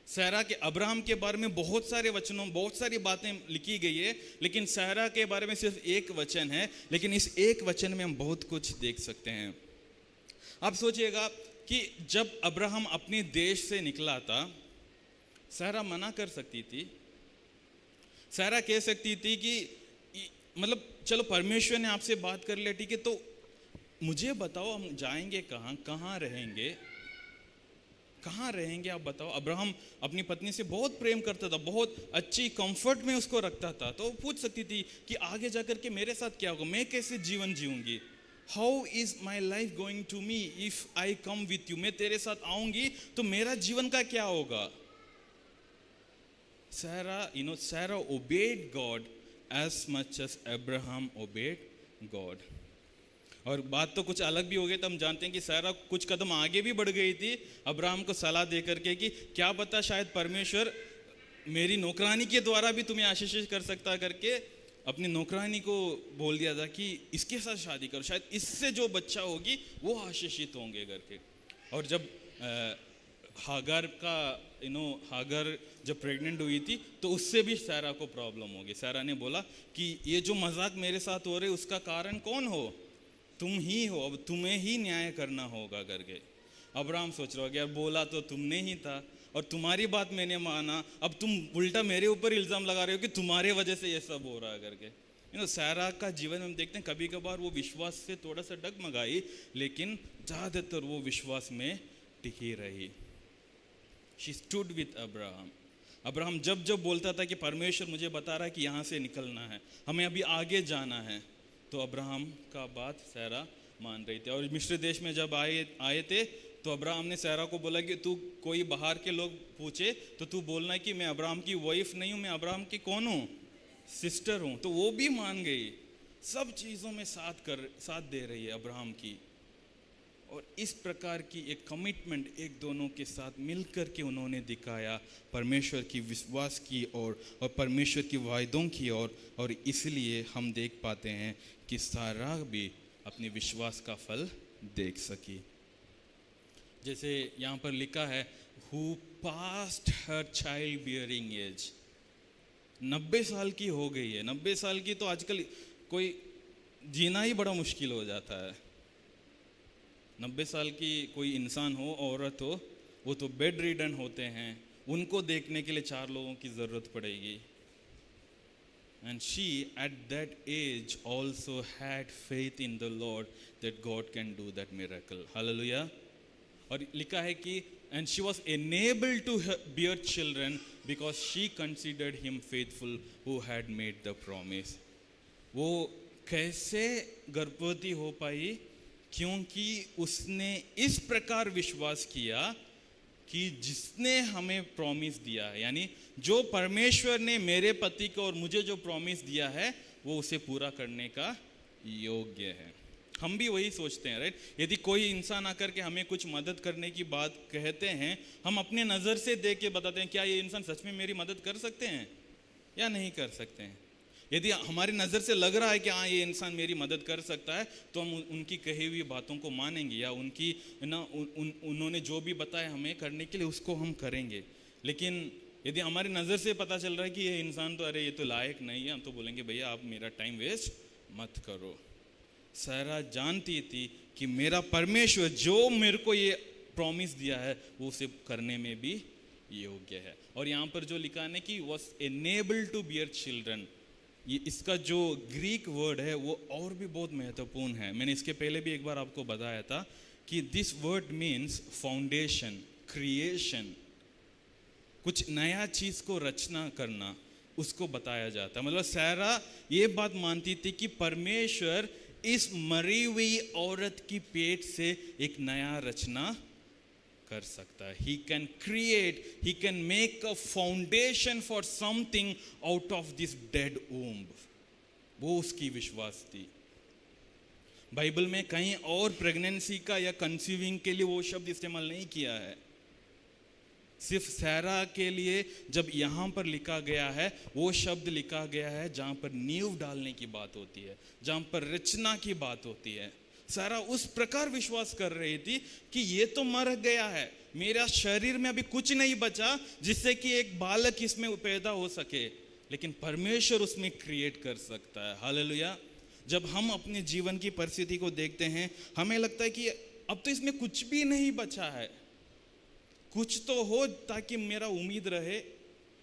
सारा के, अब्राहम के बारे में बहुत सारे वचनों, बहुत सारी बातें लिखी गई है, लेकिन सारा के बारे में सिर्फ एक वचन है। लेकिन इस एक वचन में हम बहुत कुछ देख सकते हैं। आप सोचिएगा कि जब अब्राहम अपने देश से निकला था, सारा मना कर सकती थी। सारा कह सकती थी कि मतलब चलो परमेश्वर ने आपसे बात कर लिया, ठीक है, तो मुझे बताओ हम जाएंगे कहाँ, कहाँ रहेंगे, कहाँ रहेंगे आप बताओ। अब्राहम अपनी पत्नी से बहुत प्रेम करता था, बहुत अच्छी कंफर्ट में उसको रखता था, तो वो पूछ सकती थी कि आगे जाकर के मेरे साथ क्या होगा, मैं कैसे जीवन जीऊंगी। How is my life going to me if I come with you, मैं तेरे साथ आऊंगी तो मेरा जीवन का क्या होगा? Sarah obeyed God as much as Abraham obeyed God. और बात तो कुछ अलग भी हो गई, तो हम जानते हैं कि सारा कुछ कदम आगे भी बढ़ गई थी अब्राहम को सलाह दे करके कि क्या पता शायद परमेश्वर मेरी नौकरानी के द्वारा भी तुम्हें आशीषित कर सकता करके अपनी नौकरानी को बोल दिया था कि इसके साथ शादी करो, शायद इससे जो बच्चा होगी वो आशीषित होंगे करके। और जब हागर जब प्रेग्नेंट हुई थी तो उससे भी सारा को प्रॉब्लम होगी। सारा ने बोला कि ये जो मजाक मेरे साथ हो रहे उसका कारण कौन हो? तुम ही हो, अब तुम्हें ही न्याय करना होगा करके। अब्राहम सोच रहा हो यार बोला तो तुमने ही था और तुम्हारी बात मैंने माना, अब तुम उल्टा मेरे ऊपर इल्ज़ाम लगा रहे हो कि तुम्हारे वजह से ये सब हो रहा है करके। सारा का जीवन हम देखते हैं कभी कभार वो विश्वास से थोड़ा सा डगमगाई, लेकिन ज़्यादातर वो विश्वास में टिकी रही। She stood with Abraham. Abraham जब जब बोलता था कि परमेश्वर मुझे बता रहा है कि यहाँ से निकलना है, हमें अभी आगे जाना है, तो अब्राहम का बात सारा मान रही थी। और मिस्र देश में जब आए थे तो अब्राहम ने सारा को बोला कि तू कोई बाहर के लोग पूछे तो तू बोलना कि मैं अब्राहम की वाइफ नहीं हूँ, मैं अब्राहम की कौन हूँ? सिस्टर हूँ। तो वो भी मान गई, सब चीज़ों में साथ दे रही है अब्राहम की। और इस प्रकार की एक कमिटमेंट एक दोनों के साथ मिलकर के उन्होंने दिखाया परमेश्वर की विश्वास की और परमेश्वर की वायदों की और इसलिए हम देख पाते हैं कि सारा भी अपने विश्वास का फल देख सकी। जैसे यहाँ पर लिखा है who past her child bearing age. 90 साल की हो गई है। 90 साल की तो आजकल कोई जीना ही बड़ा मुश्किल हो जाता है। 90 साल की कोई इंसान हो, औरत हो, वो तो बेड रिडन होते हैं, उनको देखने के लिए 4 लोगों की ज़रूरत पड़ेगी। And she at that age also had faith in the Lord that God can do that miracle. Hallelujah. और लिखा है कि and she was enabled to bear children because she considered him faithful who had made the promise. वो कैसे गर्भवती हो पाई? क्योंकि उसने इस प्रकार विश्वास किया कि जिसने हमें प्रॉमिस दिया है, यानी जो परमेश्वर ने मेरे पति को और मुझे जो प्रॉमिस दिया है वो उसे पूरा करने का योग्य है। हम भी वही सोचते हैं, राइट? यदि कोई इंसान आकर के हमें कुछ मदद करने की बात कहते हैं, हम अपने नज़र से देख के बताते हैं क्या ये इंसान सच में मेरी मदद कर सकते हैं या नहीं कर सकते हैं। यदि हमारी नज़र से लग रहा है कि हाँ ये इंसान मेरी मदद कर सकता है तो हम उनकी कही हुई बातों को मानेंगे या उनकी उन्होंने जो भी बताया हमें करने के लिए उसको हम करेंगे। लेकिन यदि हमारी नज़र से पता चल रहा है कि ये इंसान तो अरे ये तो लायक नहीं है, हम तो बोलेंगे भैया आप मेरा टाइम वेस्ट मत करो। सारा जानती थी कि मेरा परमेश्वर जो मेरे को ये प्रॉमिस दिया है वो उसे करने में भी योग्य है। और यहाँ पर जो लिखा है कि was enabled to bear children, ये इसका जो ग्रीक वर्ड है वो और भी बहुत महत्वपूर्ण है। मैंने इसके पहले भी एक बार आपको बताया था कि this word means foundation, creation, कुछ नया चीज़ को रचना करना, उसको बताया जाता है। मतलब सारा ये बात मानती थी कि परमेश्वर इस मरी हुई औरत की पेट से एक नया रचना कर सकता है। He can create, he can make a foundation for something out of this dead womb. वो उसकी विश्वास थी। बाइबल में कहीं और प्रेगनेंसी का या कंसीविंग के लिए वो शब्द इस्तेमाल नहीं किया है, सिर्फ सारा के लिए जब यहाँ पर लिखा गया है वो शब्द लिखा गया है जहाँ पर नींव डालने की बात होती है, जहाँ पर रचना की बात होती है। सारा उस प्रकार विश्वास कर रही थी कि ये तो मर गया है, मेरा शरीर में अभी कुछ नहीं बचा जिससे कि एक बालक इसमें पैदा हो सके, लेकिन परमेश्वर उसमें क्रिएट कर सकता है। हालेलुया। जब हम अपने जीवन की परिस्थिति को देखते हैं हमें लगता है कि अब तो इसमें कुछ भी नहीं बचा है, कुछ तो हो ताकि मेरा उम्मीद रहे,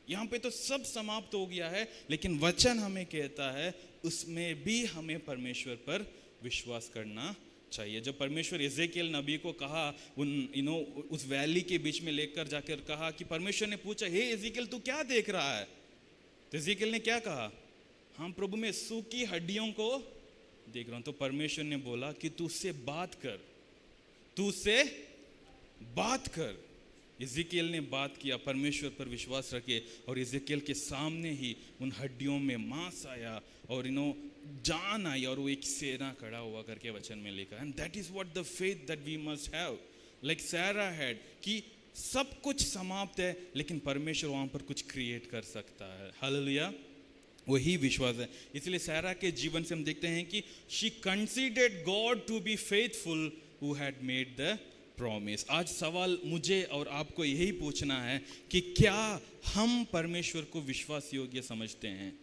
यहाँ पे तो सब समाप्त हो गया है। लेकिन वचन हमें कहता है उसमें भी हमें परमेश्वर पर विश्वास करना चाहिए। जब परमेश्वर एजेकिएल नबी को कहा उस वैली के बीच में लेकर जाकर कहा कि परमेश्वर ने पूछा हे एजेकिएल तू क्या देख रहा है, तो एजेकिएल ने क्या कहा? हाँ प्रभु मैं सूखी हड्डियों को देख रहा हूँ। तो परमेश्वर ने बोला कि तू उससे बात कर, तू उससे बात कर। इज़ेकियल ने बात किया, परमेश्वर पर विश्वास रखे, और इज़ेकियल के सामने ही उन हड्डियों में मांस आया और जान आई, और वो एक सेना खड़ा हुआ करके वचन में लिखा। And that is what the faith that we must have, like Sarah had, कि सब कुछ समाप्त है लेकिन परमेश्वर वहाँ पर कुछ क्रिएट कर सकता है। हालेलुया, वही विश्वास है। इसलिए सारा के जीवन से हम देखते हैं कि she considered God to be faithful who had made the promise. आज सवाल मुझे और आपको यही पूछना है कि क्या हम परमेश्वर को विश्वास योग्य समझते हैं?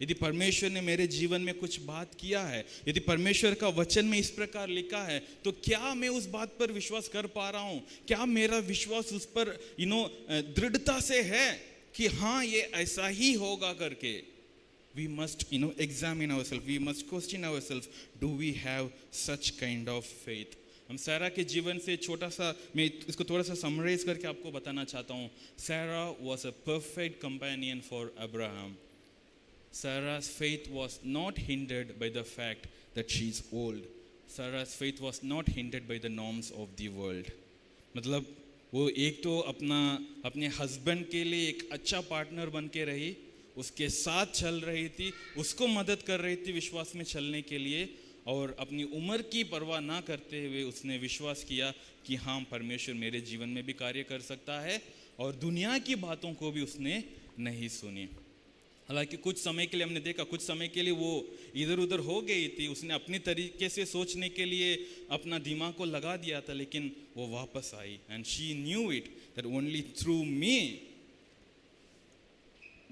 यदि परमेश्वर ने मेरे जीवन में कुछ बात किया है, यदि परमेश्वर का वचन में इस प्रकार लिखा है, तो क्या मैं उस बात पर विश्वास कर पा रहा हूँ? क्या मेरा विश्वास उस पर दृढ़ता से है कि हाँ ये ऐसा ही होगा करके? We must examine ourselves, we must question ourselves, do we have such kind of faith? हम सारा के जीवन से छोटा सा, मैं इसको थोड़ा सा समराइज करके आपको बताना चाहता हूँ। सारा was a perfect companion for Abraham. Sarah's faith was not hindered by the fact that she is old. Sarah's faith was not hindered by the norms of the world. मतलब वो एक तो अपने हस्बैंड के लिए एक अच्छा पार्टनर बन के रही, उसके साथ चल रही थी, उसको मदद कर रही थी विश्वास में चलने के लिए, और अपनी उम्र की परवाह ना करते हुए उसने विश्वास किया कि हाँ परमेश्वर मेरे जीवन में भी कार्य कर सकता है, और दुनिया की बातों को भी उसने नहीं सुनी। हालांकि कुछ समय के लिए हमने देखा, कुछ समय के लिए वो इधर उधर हो गई थी, उसने अपनी तरीके से सोचने के लिए अपना दिमाग को लगा दिया था, लेकिन वो वापस आई। And she knew it that only through me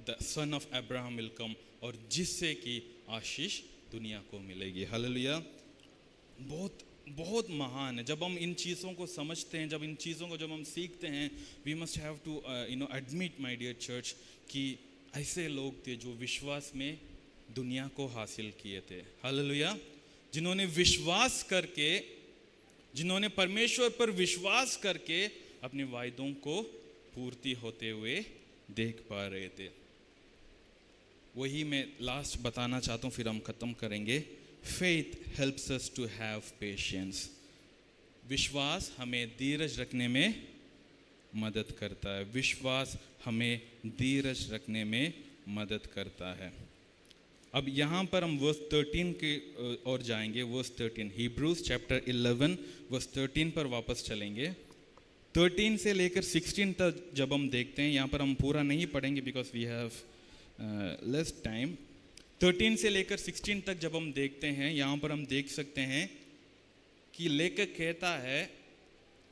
the son of Abraham will come, और जिससे कि आशीष दुनिया को मिलेगी। हालेलुया, बहुत बहुत महान है। जब हम इन चीज़ों को समझते हैं, जब इन चीज़ों को जब हम सीखते हैं, we must have to admit my dear church कि ऐसे लोग थे जो विश्वास में दुनिया को हासिल किए थे। हालेलुया, जिन्होंने विश्वास करके, जिन्होंने परमेश्वर पर विश्वास करके अपने वायदों को पूर्ति होते हुए देख पा रहे थे। वही मैं लास्ट बताना चाहता हूँ, फिर हम ख़त्म करेंगे। Faith helps us to have patience. विश्वास हमें धीरज रखने में मदद करता है। विश्वास हमें धीरज रखने में मदद करता है। अब यहाँ पर हम वर्स 13 के और जाएंगे। वर्स 13, हिब्रूज चैप्टर 11 वर्स 13 पर वापस चलेंगे। 13 से लेकर 16 तक जब हम देखते हैं, यहाँ पर हम पूरा नहीं पढ़ेंगे because we have less time. 13 से लेकर 16 तक जब हम देखते हैं, यहाँ पर हम देख सकते हैं कि लेखक कहता है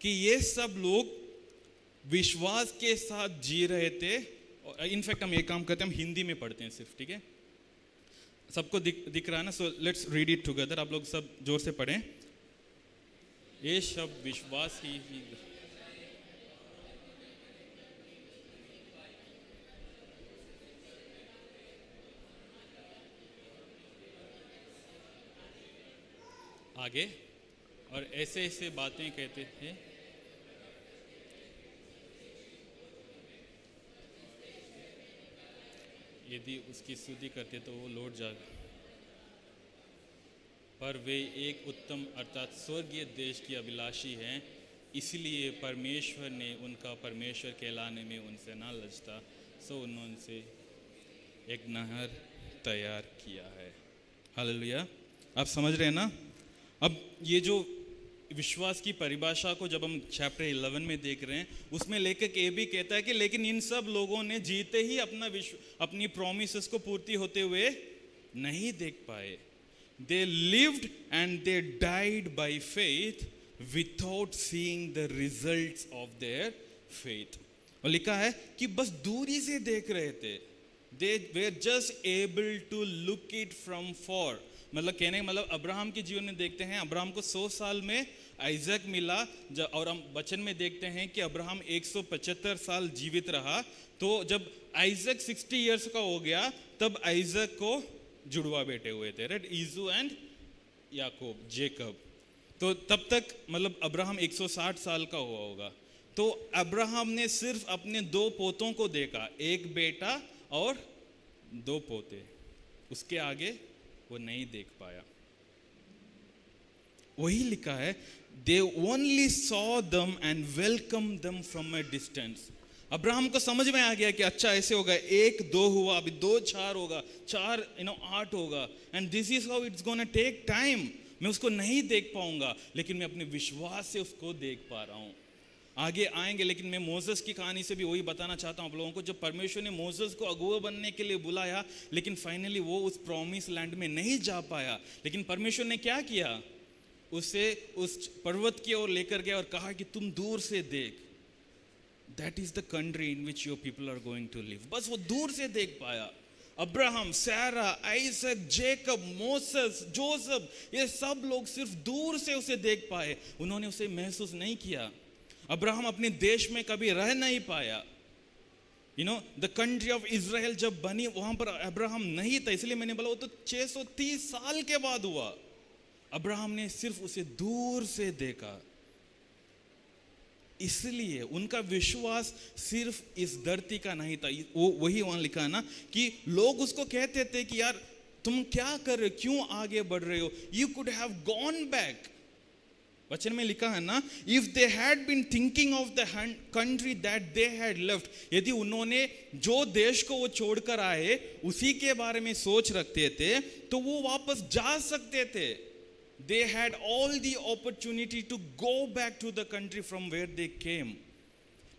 कि ये सब लोग विश्वास के साथ जी रहे थे। इनफैक्ट हम एक काम करते हैं, हम हिंदी में पढ़ते हैं सिर्फ, ठीक है? सबको दिख रहा है ना? So let's read it together. आप लोग सब जोर से पढ़ें। ये सब विश्वास ही आगे, और ऐसे ऐसे बातें कहते थे। यदि उसकी स्तुति करते तो वो लौट जाए, पर वे एक उत्तम अर्थात स्वर्गीय देश की अभिलाषी हैं, इसलिए परमेश्वर ने उनका परमेश्वर कहलाने में उनसे ना लजता, सो उन्होंने एक नहर तैयार किया है। हालेलुया, आप समझ रहे हैं ना? अब ये जो विश्वास की परिभाषा को जब हम चैप्टर 11 में देख रहे हैं, उसमें लेखक ये भी कहता है कि लेकिन इन सब लोगों ने जीते ही अपनी प्रॉमिसेस को पूर्ति होते हुए नहीं देख पाए। They lived and they died by faith without seeing the results of their faith. और लिखा है कि बस दूरी से देख रहे थे। They were just able to look it from far. मतलब कहने का मतलब अब्राहम के जीवन में देखते हैं, अब्राहम को 100 साल में आइजक मिला, और हम वचन में देखते हैं कि अब्राहम 175 साल जीवित रहा। तो जब आइजक 60 इयर्स का हो गया, तब आइजक को जुड़वा बेटे हुए थे, राइट? ईजू एंड याकूब, जेकब। तो तब तक मतलब अब्राहम 160 साल का हुआ होगा। तो अब्राहम ने सिर्फ अपने 2 पोतों को देखा, एक बेटा और 2 पोते, उसके आगे वो नहीं देख पाया। वही लिखा है, they only saw them and welcome दम फ्रॉम अ डिस्टेंस। अब्राहम को समझ में आ गया कि अच्छा ऐसे होगा, 1 2 हुआ, अभी 2 4 होगा, 4 8 होगा, and this is how it's gonna take time. मैं उसको नहीं देख पाऊंगा, लेकिन मैं अपने विश्वास से उसको देख पा रहा हूं। आगे आएंगे, लेकिन मैं मोसेस की कहानी से भी वही बताना चाहता हूं आप लोगों को। जब परमेश्वर ने मोसेस को अगुआ बनने के लिए बुलाया, लेकिन फाइनली वो उस प्रॉमिस लैंड में नहीं जा पाया, लेकिन परमेश्वर ने क्या किया, उसे उस पर्वत की ओर लेकर गया और कहा कि तुम दूर से देख, that is the country in which your people are going to live. बस वो दूर से देख पाया। अब्राहम, सारा, आइजक, जेकब, मोसेस, जोसेफ, ये सब लोग सिर्फ दूर से उसे देख पाए, उन्होंने उसे महसूस नहीं किया। अब्राहम अपने देश में कभी रह नहीं पाया। द कंट्री ऑफ इजराइल जब बनी, वहां पर अब्राहम नहीं था, इसलिए मैंने बोला वो तो 630 साल के बाद हुआ। अब्राहम ने सिर्फ उसे दूर से देखा, इसलिए उनका विश्वास सिर्फ इस धरती का नहीं था। वो वही वहां लिखा है ना कि लोग उसको कहते थे कि यार तुम क्या कर रहे हो, क्यों आगे बढ़ रहे हो, you could have gone back. वचन में लिखा है ना, if they had been thinking of the country that they had left, यदि उन्होंने जो देश को वो छोड़कर आए उसी के बारे में सोच रखते थे, तो वो वापस जा सकते थे। They had all the opportunity to go back to the country from where they came.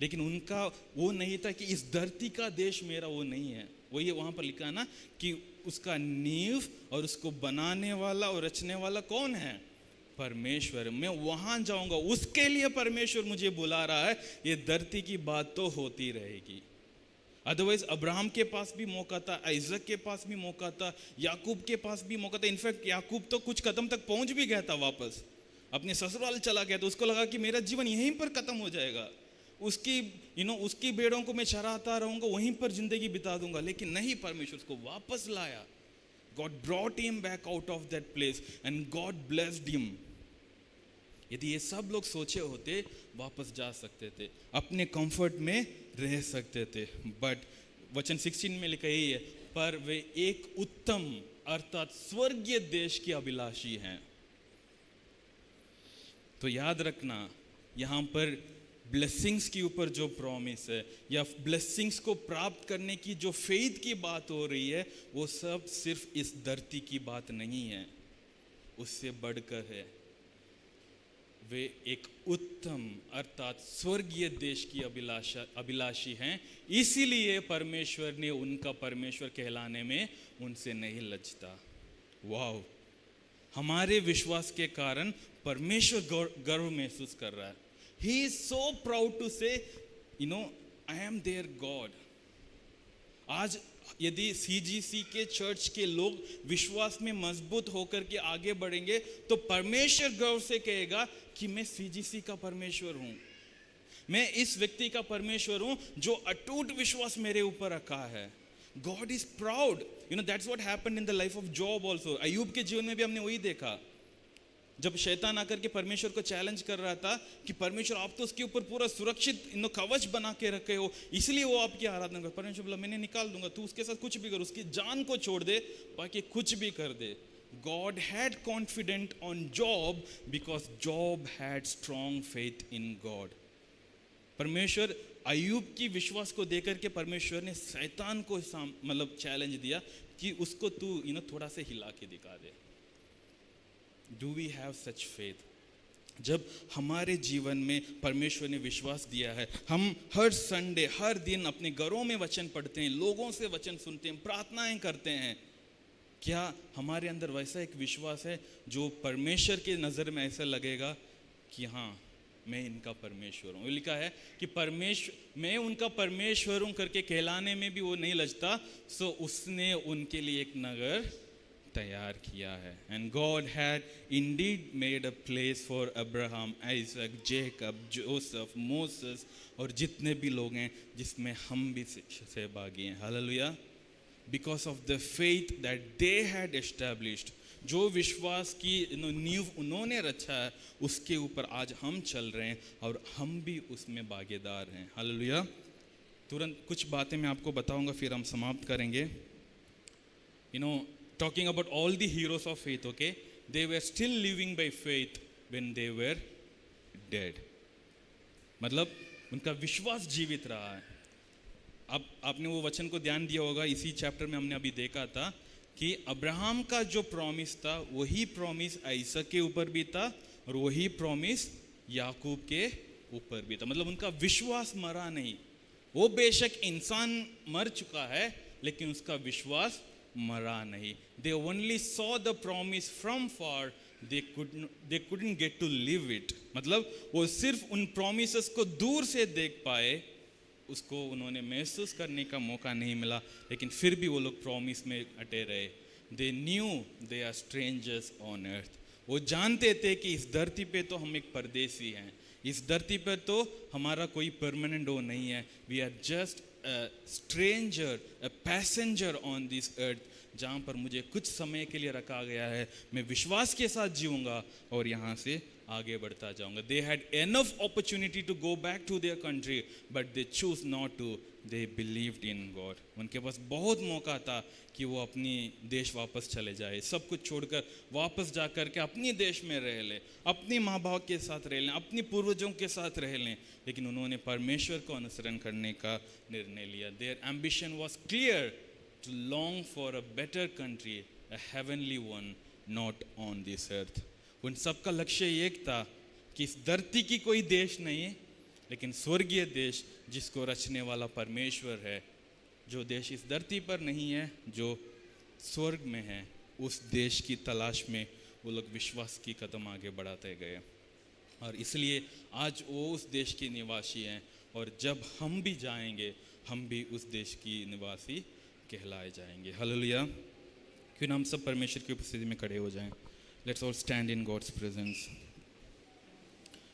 लेकिन उनका वो नहीं था कि इस धरती का देश मेरा वो नहीं है। वही वहां पर लिखा है ना कि उसका नींव और उसको बनाने वाला और रचने वाला कौन है, परमेश्वर। मैं वहां जाऊंगा, उसके लिए परमेश्वर मुझे बुला रहा है। ये धरती की बात तो होती रहेगी। अदरवाइज अब्राहम के पास भी मौका था, आइजक के पास भी मौका था, याकूब के पास भी मौका था। इनफैक्ट याकूब तो कुछ कदम तक पहुंच भी गया था, वापस अपने ससुराल चला गया, तो उसको लगा कि मेरा जीवन यहीं पर खत्म हो जाएगा, उसकी भेड़ों को मैं चराता रहूंगा, वहीं पर जिंदगी बिता दूंगा। लेकिन नहीं, परमेश्वर उसको वापस लाया। God brought him back out of that place and God blessed him. यदि ये सब लोग सोचे होते, वापस जा सकते थे, अपने कंफर्ट में रह सकते थे। बट वचन 16 में लिखा यही है, पर वे एक उत्तम अर्थात स्वर्गीय देश की अभिलाषी हैं। तो याद रखना, यहां पर ब्लेसिंग्स के ऊपर जो प्रॉमिस है या ब्लेसिंग्स को प्राप्त करने की जो फेथ की बात हो रही है, वो सब सिर्फ इस धरती की बात नहीं है, उससे बढ़कर है। वे एक उत्तम अर्थात स्वर्गीय देश की अभिलाषी हैं, इसीलिए परमेश्वर ने उनका परमेश्वर कहलाने में उनसे नहीं लज्जता। वाह, हमारे विश्वास के कारण परमेश्वर गर्व महसूस कर रहा है। He is so proud to say, I am their God. आज यदि CGC के चर्च के लोग विश्वास में मजबूत होकर के आगे बढ़ेंगे, तो परमेश्वर गर्व से कहेगा कि मैं CGC का परमेश्वर हूं, मैं इस व्यक्ति का परमेश्वर हूं जो अटूट विश्वास मेरे ऊपर रखा है। God is proud. That's what happened in the life of Job also. अय्यूब के जीवन में भी हमने वही देखा, जब शैतान आकर के परमेश्वर को चैलेंज कर रहा था कि परमेश्वर आप तो उसके ऊपर पूरा सुरक्षित कवच बना के रखे हो, इसलिए वो आपकी आराधना कर। परमेश्वर बोला मैंने निकाल दूंगा, तू उसके साथ कुछ भी कर, उसकी जान को छोड़ दे, बाकी कुछ भी कर दे। God had confidence on Job because Job had strong faith in God. परमेश्वर अय्यूब की विश्वास को देकर के परमेश्वर ने शैतान को मतलब चैलेंज दिया कि उसको तू थोड़ा से हिला के दिखा दे। Do we have such faith? जब हमारे जीवन में परमेश्वर ने विश्वास दिया है, हम हर संडे हर दिन अपने घरों में वचन पढ़ते हैं, लोगों से वचन सुनते हैं, प्रार्थनाएं करते हैं, क्या हमारे अंदर वैसा एक विश्वास है जो परमेश्वर की नज़र में ऐसा लगेगा कि हाँ मैं इनका परमेश्वर हूँ? लिखा है कि मैं उनका परमेश्वर हूँ करके कहलाने में भी वो नहीं लजता। सो उसने उनके लिए एक नगर तैयार किया है। And God had Indeed made a place for Abraham, Isaac, Jacob, Joseph, Moses और जितने भी लोग हैं जिसमें हम भी सहभागी हैं। Hallelujah. Because of the faith that they had established, जो विश्वास की नींव उन्होंने रचा है, उसके ऊपर आज हम चल रहे हैं और हम भी उसमें भागीदार हैं। हालेलुया। तुरंत कुछ बातें मैं आपको बताऊंगा, फिर हम समाप्त करेंगे। talking about all the heroes of faith, okay? they were still living by faith when they were dead. मतलब उनका विश्वास जीवित रहा है. अब आपने वो वचन को ध्यान दिया होगा, इसी चैप्टर में हमने अभी देखा था कि अब्राहम का जो प्रॉमिस था वही प्रॉमिस आइसक के ऊपर भी था और वही प्रॉमिस याकूब के ऊपर भी था. मतलब उनका विश्वास मरा नहीं. वो बेशक इंसान मर चुका है लेकिन उसका विश्वास मरा नहीं. They only saw the promise from far, they couldn't get to live it. मतलब वो सिर्फ उन promises को दूर से देख पाए, उसको उन्होंने महसूस करने का मौका नहीं मिला, लेकिन फिर भी वो लोग प्रॉमिस में अटे रहे. They knew they are strangers on earth. वो जानते थे कि इस धरती पे तो हम एक परदेसी हैं, इस धरती पे तो हमारा कोई परमानेंट वो नहीं है. We are just a stranger, a passenger on this earth. जहाँ पर मुझे कुछ समय के लिए रखा गया है, मैं विश्वास के साथ जीऊँगा और यहाँ से आगे बढ़ता जाऊँगा. They had enough opportunity to go back to their country, but they chose not to. They believed in God. उनके पास बहुत मौका था कि वो अपनी देश वापस चले जाए, सब कुछ छोड़कर वापस जा कर के अपनी देश में रह लें, अपनी माँ बाप के साथ रह लें, अपनी पूर्वजों के साथ रह लें, लेकिन उन्होंने परमेश्वर को अनुसरण करने का निर्णय लिया. Their ambition was clear, to long for a better country, a heavenly one, not on this earth. उन सबका लक्ष्य एक था कि इस धरती की कोई देश नहीं है, लेकिन स्वर्गीय देश जिसको रचने वाला परमेश्वर है, जो देश इस धरती पर नहीं है, जो स्वर्ग में है, उस देश की तलाश में वो लोग विश्वास की कदम आगे बढ़ाते गए. और इसलिए आज वो उस देश के निवासी हैं, और जब हम भी जाएंगे हम भी उस देश की निवासी कहलाए जाएंगे. हालेलुया. क्यों ना हम सब परमेश्वर की उपस्थिति में खड़े हो जाएं. Let's all stand in God's presence.